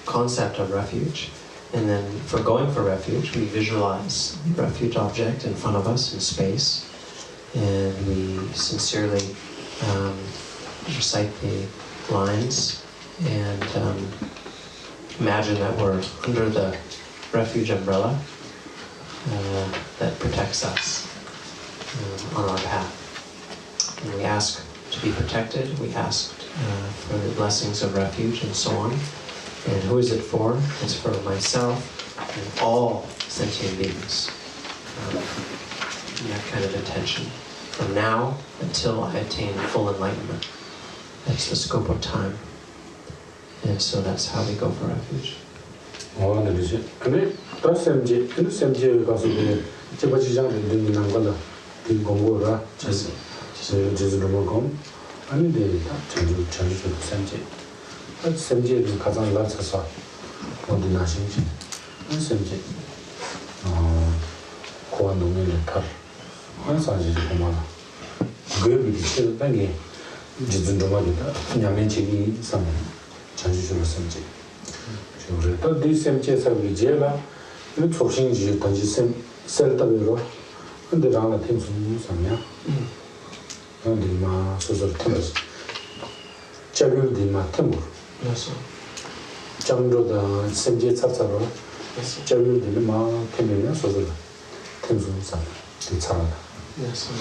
concept of refuge. And then for going for refuge, we visualize the refuge object in front of us in space, and we sincerely recite the lines and imagine that we're under the refuge umbrella that protects us on our path. And we ask to be protected, we ask for the blessings of refuge and so on. And who is it for? It's for myself and all sentient beings. That kind of intention. From now until I attain full enlightenment. That's the scope of time. And so that's how we go for refuge. Oh, that is it. And that's MJ. And MJ because of the Chipachijang in Nangala, the Gongora, just the Mogom. I mean, they change to the MJ. That's MJ in Kazan Latsasa on the National. That's MJ. Koando Militar. That's Sanji Komala. Go with the chill bangy. Jizundomagita, Yaminchi, some changes to the MJ. But these MJs have Vijela, and talking to Tanjisem, Celta, and the Rana things from Samia. And the Ma Susan Timbers. Chavil di Ma Timur. Yes, sir. Jamdo the Semje Tatsaro, Chavil di Ma Timina Susan Timson Sam, the Tarana. Yes, sir.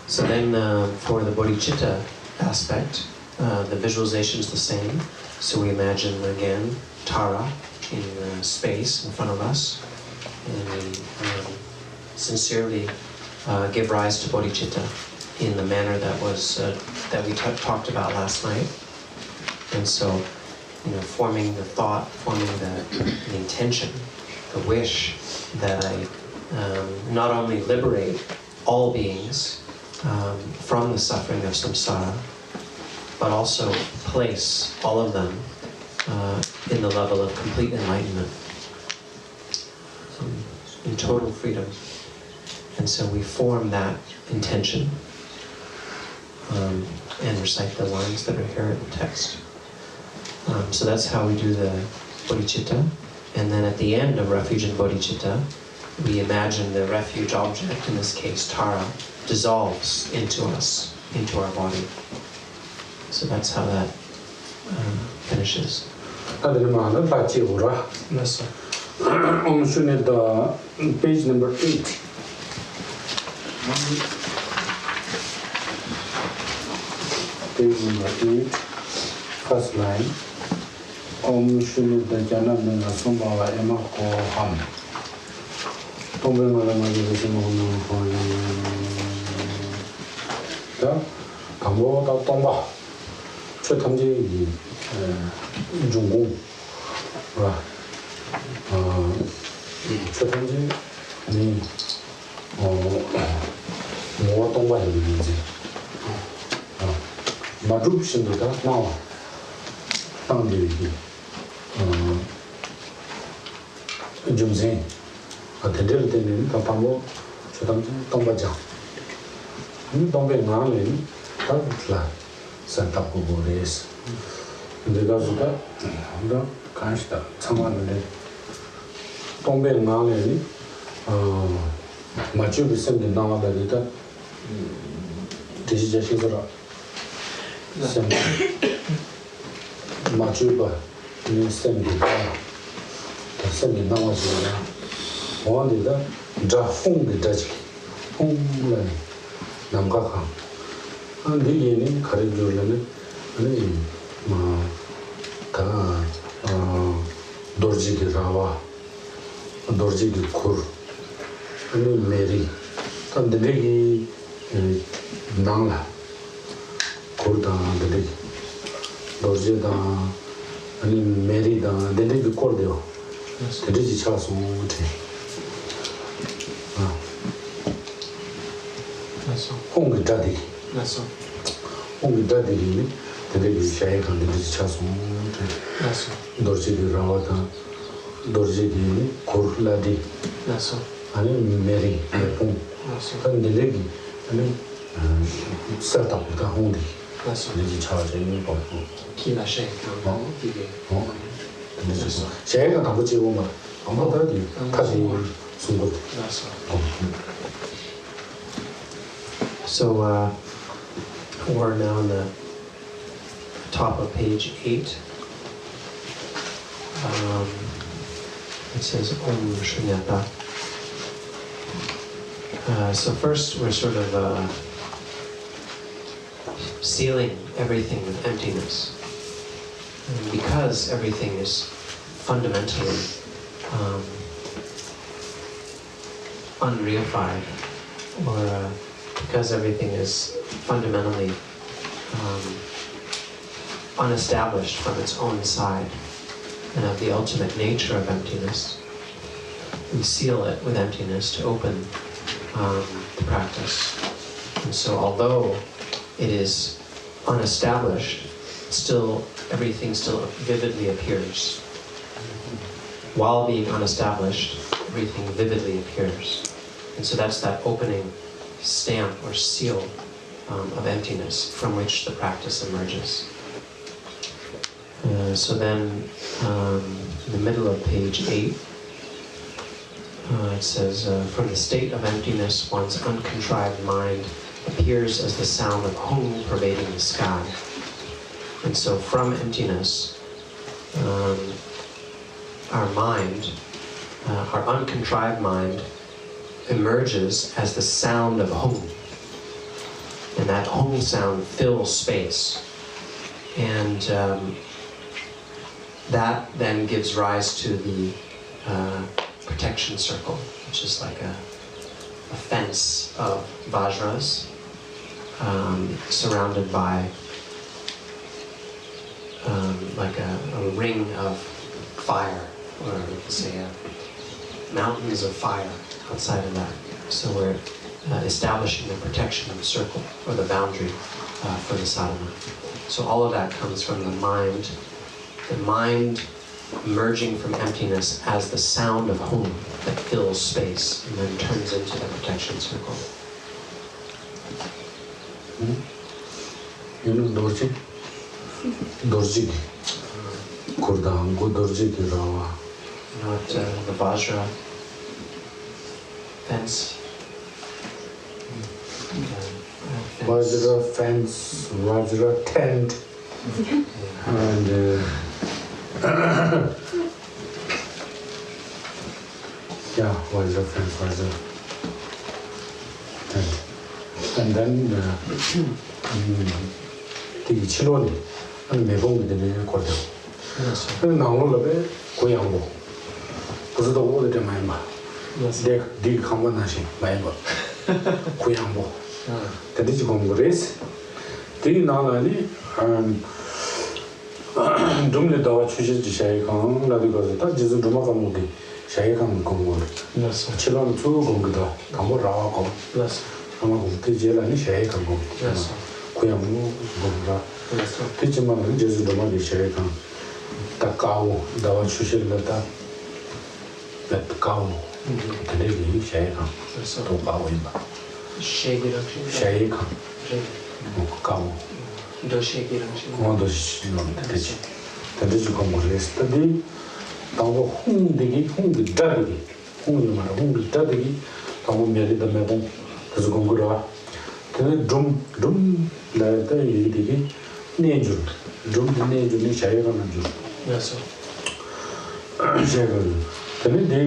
So then for the bodhicitta aspect, the visualization is the same. So we imagine again Tara in space in front of us, and we sincerely give rise to bodhicitta in the manner that was that we talked about last night. And so, forming the thought, forming the intention the wish that I not only liberate all beings from the suffering of samsara, but also place all of them in the level of complete enlightenment, in total freedom. And so we form that intention and recite the lines that are here in the text. So that's how we do the bodhicitta. And then at the end of refuge and bodhicitta, we imagine the refuge object, in this case Tara, dissolves into us, into our body. So that's how that finishes. Yes, sir. Page number 8. Page number 8, first line. Om Shunita Jana Nana Sumbawa Emma Ko Ham. Tombenga Da Tambo Da Tomba. 최탐지 중공 와 최탐지 니 뭐 동바에 있는지 마주신도다 나와 땅들이 Dungsey 대대로 되는 가방고 최탐지 동바자 이 동배 나는 다르다 산타고 보레스 내가 그다 나 간시다 참았는데 동배 나는 마주비 생긴 나와다니다 디지털 신소라 sem 마주바 니 생긴 다 생긴 나와지나 원디다 자홍게 자지 홍라 남가가 안디에는 가르줄라는 아니 마다 도르지기 라와 도르지기 kur 아니 메리 단데기 나라 kurda 데기 도르지다 아니 메리다 데기 콜데요 데지 차서 못해 홍게 자디 홍게 자디니 데기 샤이가 데지 차서 못해 도르지기 라와다 도르지기 콜라디 아니 메리 뽕 단데기 아니 살다보다 홍디 데지 차서 있는 거 키나 쉐이크 이게 샤이가 나머지 오면 아무다디 다시 숨고 So we're now on the top of page 8. It says Om Shunyata. So first we're sort of sealing everything with emptiness. And because everything is fundamentally unreified, or because everything is fundamentally unestablished from its own side, and of the ultimate nature of emptiness, we seal it with emptiness to open the practice. And so although it is unestablished, still everything still vividly appears. While being unestablished, everything vividly appears. And so that's that opening stamp or seal of emptiness from which the practice emerges. So then, in the middle of page 8, it says, from the state of emptiness, one's uncontrived mind appears as the sound of hum pervading the sky. And so from emptiness, our mind, our uncontrived mind, emerges as the sound of hum. And that hum sound fills space. And that then gives rise to the protection circle, which is like a fence of vajras surrounded by like a ring of fire, or we could say mountains of fire outside of that. So we're establishing the protection circle, or the boundary for the sadhana. So all of that comes from the mind emerging from emptiness as the sound of home that fills space and then turns into the protection circle. You know Dorji? Dorji. Kurdang, go Dorji Rawa. You know what the Vajra fence? Vajra fence, Vajra tent, and yeah, Vajra fence, Vajra tent. And then the Chiloni and Mebong did it called them. And now all of it, Koyango. Was the word that my ma? They did come on Nashi, my book. Koyango. That is Congress. The Nalani and Dumle Dawa Chushes the Shaykang, because that is a Dumakamudi, Shaykang Congo. Yes, Chilon two Gongda, Tamora, yes, Amakuti Jelani Shaykang, yes, Kuyamu Gonga, yes, Tichiman, Jesus Domadi Shaykang, Takao, Dawa Chushilata, that cow, the lady Shaykang, yes, to Bawimba. Shake it up. Shaykang, cow. Do shake it up. One of the Congress study. Tawa hung digi, hung the daddy, hung the daddy, Tawa married the Mabon, the Gongura. Then drum, like the digi, Najur, drum the Najur, Shayagan and Jur. yes, Shayagan. Then they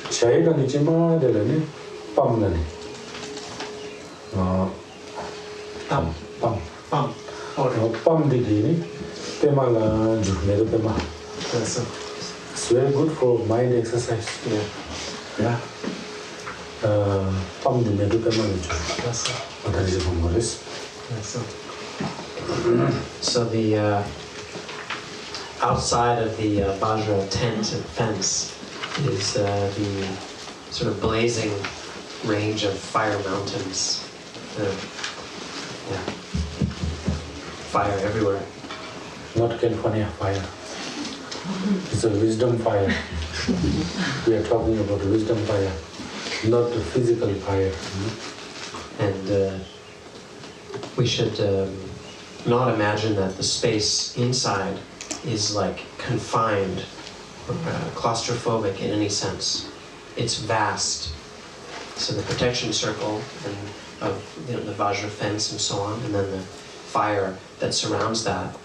Shayagan Ichima, the Lani, Pamlani. Pam. Pam digi, Pemala, Jumeda Pema. yes, It's very good for mind exercise. Yeah. Pam the medical manager. yes, What is it from Morris? yes, So the outside of the Vajra tent and fence is the sort of blazing range of fire mountains. Fire everywhere. Not California fire. It's a wisdom fire. We are talking about wisdom fire, not the physical fire. And we should not imagine that the space inside is like confined or claustrophobic in any sense. It's vast. So the protection circle and of the Vajra fence and so on, and then the fire that surrounds that,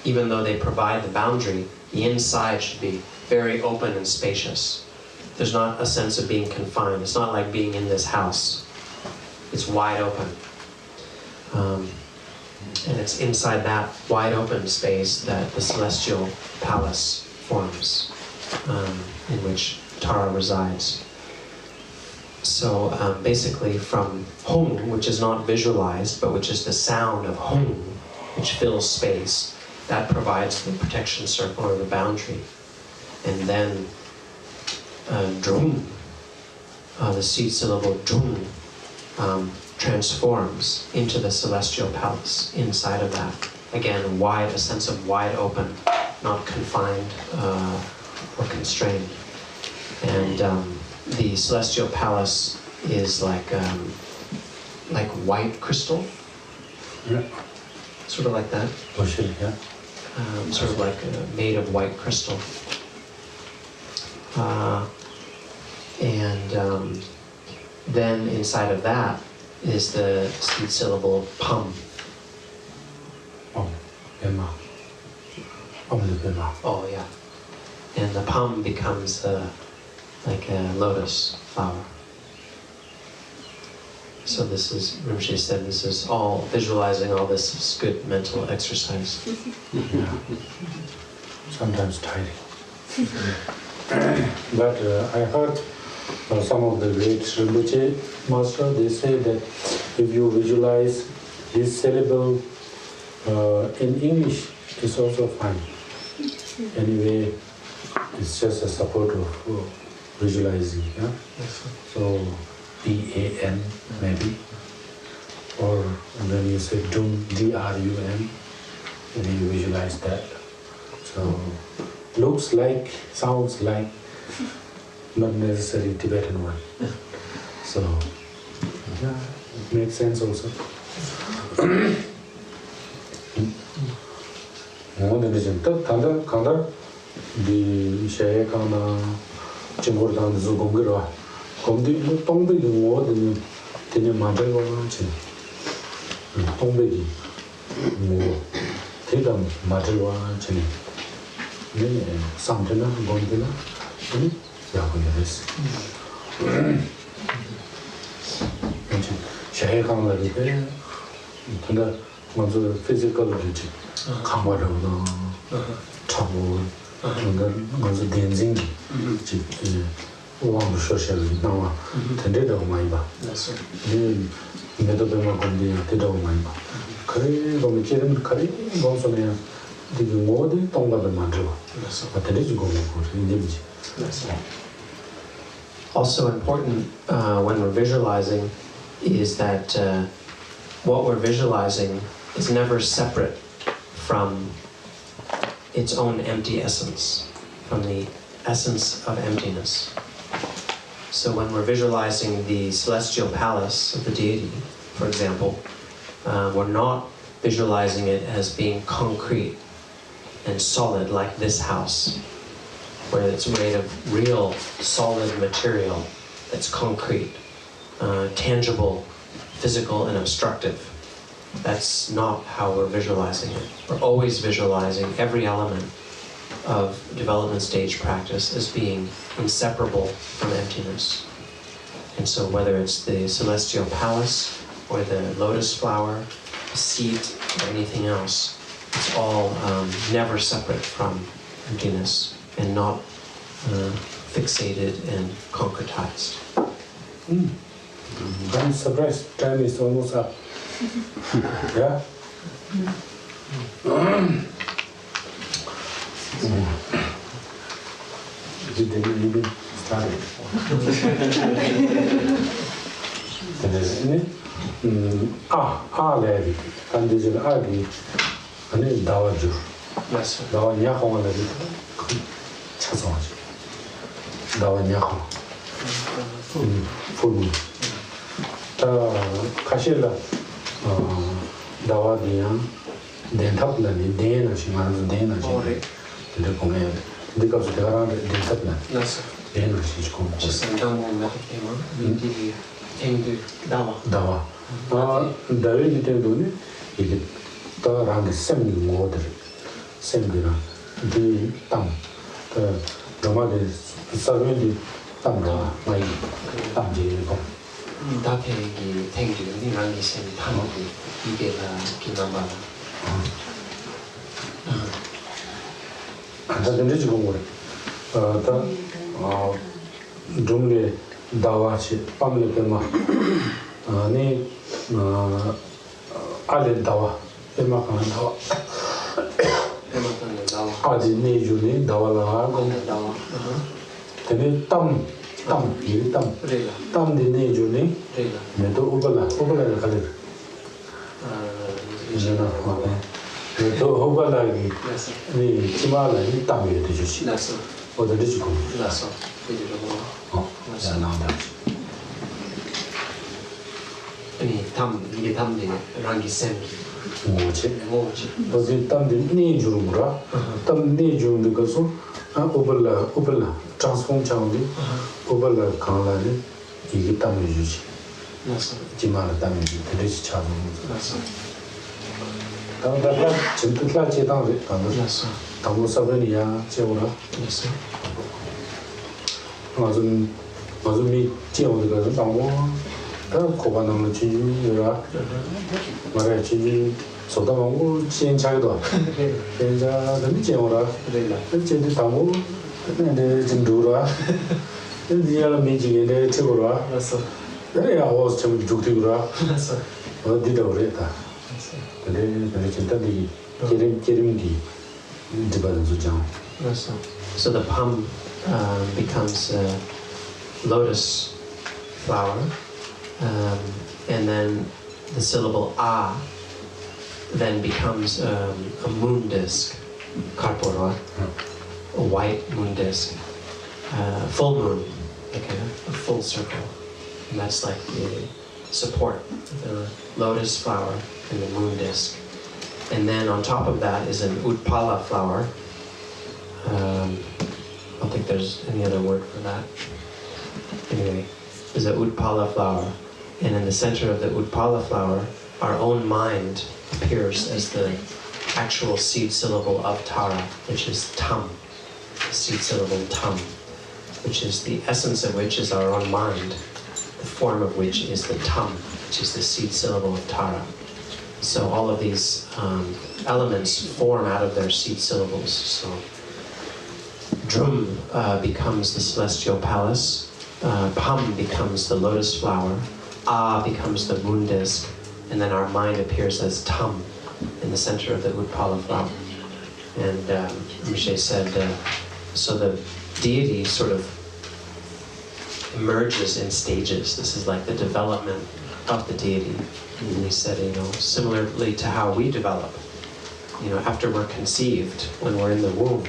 even though they provide the boundary, the inside should be very open and spacious. There's not a sense of being confined. It's not like being in this house. It's wide open. And it's inside that wide open space that the celestial palace forms, in which Tara resides. So basically from home, which is not visualized, but which is the sound of home, which fills space, that provides the protection circle or the boundary. And then drum, the seed syllable drum, transforms into the celestial palace inside of that. Again, a sense of wide open, not confined or constrained. And the celestial palace is like white crystal. Yeah. Sort of like that. Yeah. Sort of like made of white crystal. And then inside of that is the seed syllable pam. Pema. Pema. Oh yeah. And the pam becomes like a lotus flower. So this is, Rinpoche said, this is all, visualizing all this is good mental exercise. Yeah. Sometimes tiring. But I heard some of the great Rinpoche master, they say that if you visualize this syllable in English, it's also fine. Anyway, it's just a support of visualizing, yeah? Yes, sir. So PAN maybe, or when you say DRUM, DRUM, and you visualize that. So looks like, sounds like, not necessarily Tibetan one. So yeah, it makes sense also. Tanda di shaya kana chimur tanda zu gomgirwa gomdi tongbe gi ngo de tene mandal wa chi tongbe gi ngo tedam mandal wa chi ne samjana gomdina ni ya ko yes shaya kana de tanda 먼저 physical ji kangwa da no chabu 먼저 dancing ji wang social nawa tende da mai ba ni me do ma gondi te da mai ba kare go mi kiren kare go so ne di mo de tongba da ma jo ba tende ji go ko ni ji. Also important when we're visualizing is that what we're visualizing is never separate from its own empty essence, from the essence of emptiness. So when we're visualizing the celestial palace of the deity, for example, we're not visualizing it as being concrete and solid like this house, where it's made of real solid material that's concrete, tangible, physical and obstructive. That's not how we're visualizing it. We're always visualizing every element of development stage practice as being inseparable from emptiness. And so whether it's the celestial palace or the lotus flower, a seat, or anything else, it's all never separate from emptiness and not fixated and concretized. I'm surprised, time is almost up. Yeah? You didn't even start it. Lady, and this is Adi, and then Dawaju. Yes, sir. Dawa Nyahong Lady, Chasong. Dawa Nyahong. Full. Kashila. Dawa Dian, then Taplan, Dana, she runs Dana, she the command. Because they are in Taplan. Yes, sir. Dana, she's come. Just a dumb the Dawa. Dawa. The way you tell me, you get the semi water, semi, the tongue. The mother is surrounded Tamra, my Tamji. 다케기 탱기 니랑이 셈 타모기 이게가 기나마 다들 이제 공부를 다 좀래 다와치 밤에 때마 아니 알레 다와 때마 가는 다와 에마탄의 다와 아지 내주니 다와라 공 다와 근데 땀 이게 땀 내주니 레이라 내도 오발라 가래 이제나 또 오발라기 니 치마라니 땀이 되듯이 나서 어디 지고 나서 이리로 야 나온다 아니 이게 땀이 랑기 셈 뭐지 뭐지 어디 땀이 내주는구라 땀 내주는 거서 오발라 트랜스폼 창이 오발라 강라니 이게 땀이 주지 나서 지마라 땀이 되듯이 차는 나서 당다 진짜 제당을 나서 당고 사변이야 제오라 나서 맞아 미 제오는 거는 당고 다 고반을 지유라 말해 지유 소다 먹고 진짜도 진짜 너무 제오라 레이라 진짜 당고 근데 좀 두라 이제라 미지게 최고라 나서 내가 와서 좀 죽기구라 나서 어디다 그랬다 근데 진짜 이 기름기 So the palm becomes lotus flower, and then the syllable A then becomes a moon disc, karpora, a white moon disc, full moon, like a full circle. And that's like the support, the lotus flower and the moon disc. And then on top of that is an utpala flower. I don't think there's any other word for that. Anyway, there's a utpala flower. And in the center of the utpala flower, our own mind appears as the actual seed syllable of Tara, which is tam, the seed syllable tam, which is the essence of which is our own mind, the form of which is the tam, which is the seed syllable of Tara. So all of these elements form out of their seed syllables. So Drum becomes the celestial palace, Pam becomes the lotus flower, A becomes the moon disc, and then our mind appears as Tam in the center of the Utpala flower. And Rinpoche said, so the deity sort of emerges in stages. This is like the development of the deity. And he said, similarly to how we develop, after we're conceived, when we're in the womb,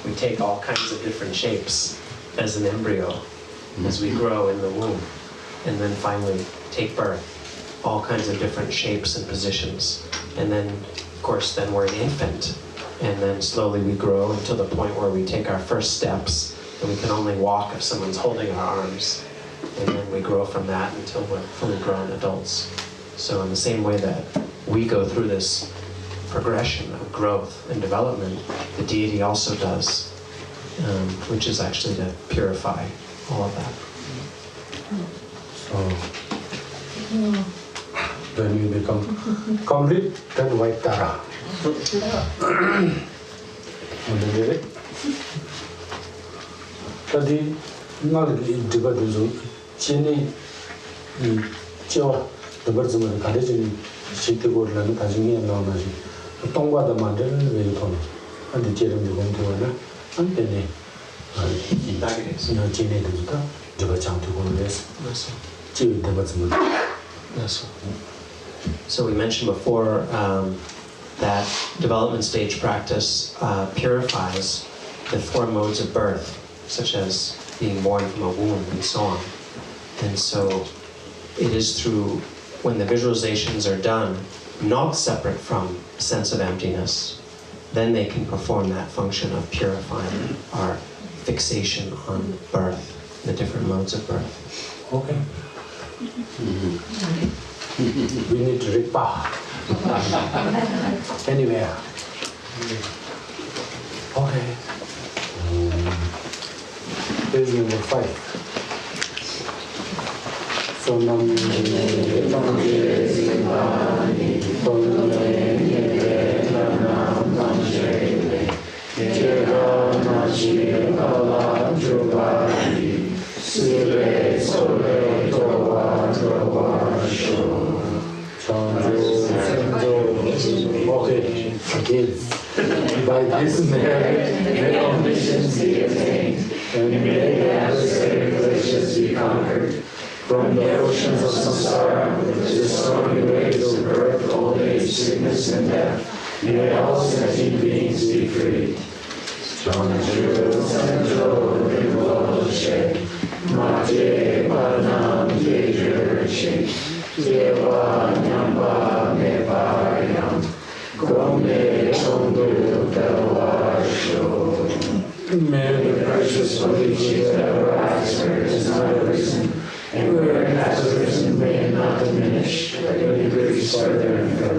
we take all kinds of different shapes as an embryo, as we grow in the womb, and then finally take birth, all kinds of different shapes and positions. And then, of course, then we're an infant, and then slowly we grow until the point where we take our first steps, and we can only walk if someone's holding our arms. And then we grow from that until we're fully grown adults. So in the same way that we go through this progression of growth and development, the deity also does, which is actually to purify all of that. So, when you become complete, then WhiteTara. Tadi ngal diba duzu chini chiwa dabar zuma kade chini shikti gorla ni tajingi na na ji tongwa da mandel ve thon andi cherim de gon to na ante ne na chini duzu ta diba chang to gon les chi dabar zuma. So we mentioned before that development stage practice purifies the 4 modes of birth, such as being born from a womb and so on. And so it is through, when the visualizations are done, not separate from a sense of emptiness, then they can perform that function of purifying our fixation on birth, the different modes of birth. Okay. We need to ripa anywhere. Okay. Page number 5. So okay, again, by this merit, may omniscience be attained, and may the adversary glaciers be conquered. From the oceans of samsara, the stormy waves of birth, old age, sickness, and death, may all sentient beings be freed. Mate Panam Tejerche, Deva Nyamba Mepayam, Gome Tondo Delasho. May the precious Holy Chief ever answer is not arisen, and where it has arisen may it not diminish, but increase further and further.